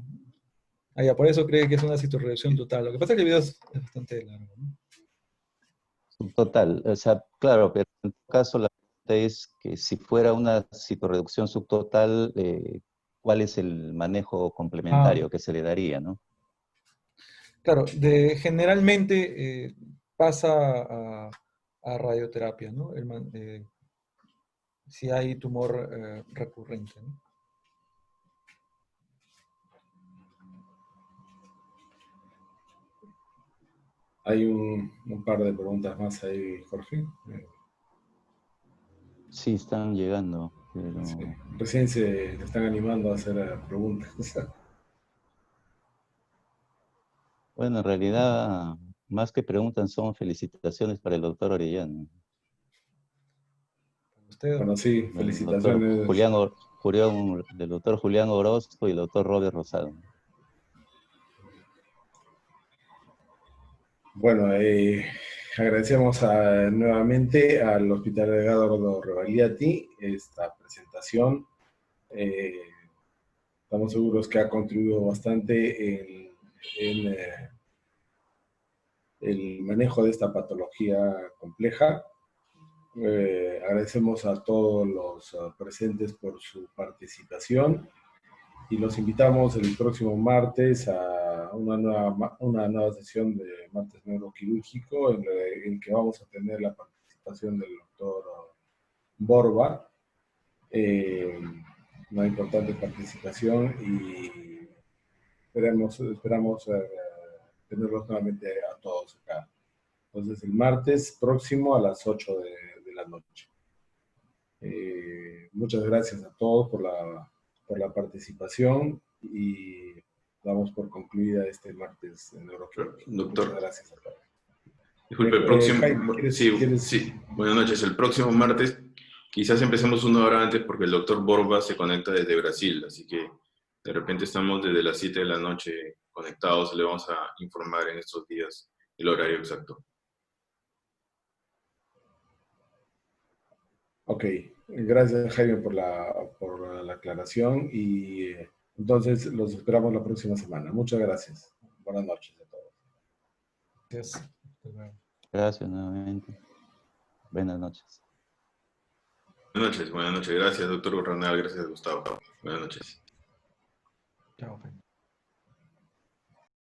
Ah, ya, por eso cree que es una citorreducción total. Lo que pasa es que el video es bastante largo, ¿no? Subtotal, o sea, claro, pero en todo caso la pregunta es que si fuera una citorreducción subtotal, ¿cuál es el manejo complementario que se le daría, no? Claro, generalmente pasa a radioterapia, ¿no? Si hay tumor recurrente, ¿no? Hay un par de preguntas más ahí, Jorge. Sí, están llegando, pero... Sí, recién se están animando a hacer preguntas. Bueno, en realidad, más que preguntan, son felicitaciones para el doctor Orellana. Bueno, sí, felicitaciones. Del doctor Julián Orozco y el doctor Robert Rosado. Bueno, agradecemos nuevamente al Hospital Edgardo Rebagliati esta presentación. Estamos seguros que ha contribuido bastante en el manejo de esta patología compleja. Agradecemos a todos los presentes por su participación y los invitamos el próximo martes a una nueva sesión de martes neuroquirúrgico en que vamos a tener la participación del doctor Borba, una importante participación, y esperamos tenerlos nuevamente a todos acá. Entonces, el martes próximo a las 8 de la noche. Muchas gracias a todos por la participación y damos por concluida este martes en neuroquirúrgico. Doctor. Muchas gracias a todos. Disculpe, el próximo... Jaime, sí, buenas noches. El próximo martes quizás empecemos 1 hora antes porque el doctor Borba se conecta desde Brasil, así que de repente estamos desde las 7 de la noche conectados. Le vamos a informar en estos días el horario exacto. Ok, gracias Jaime por la aclaración y entonces los esperamos la próxima semana. Muchas gracias. Buenas noches a todos. Gracias. Hasta luego. Gracias nuevamente. Buenas noches. Buenas noches. Gracias, doctor Ronald. Gracias, Gustavo. Buenas noches. Chao.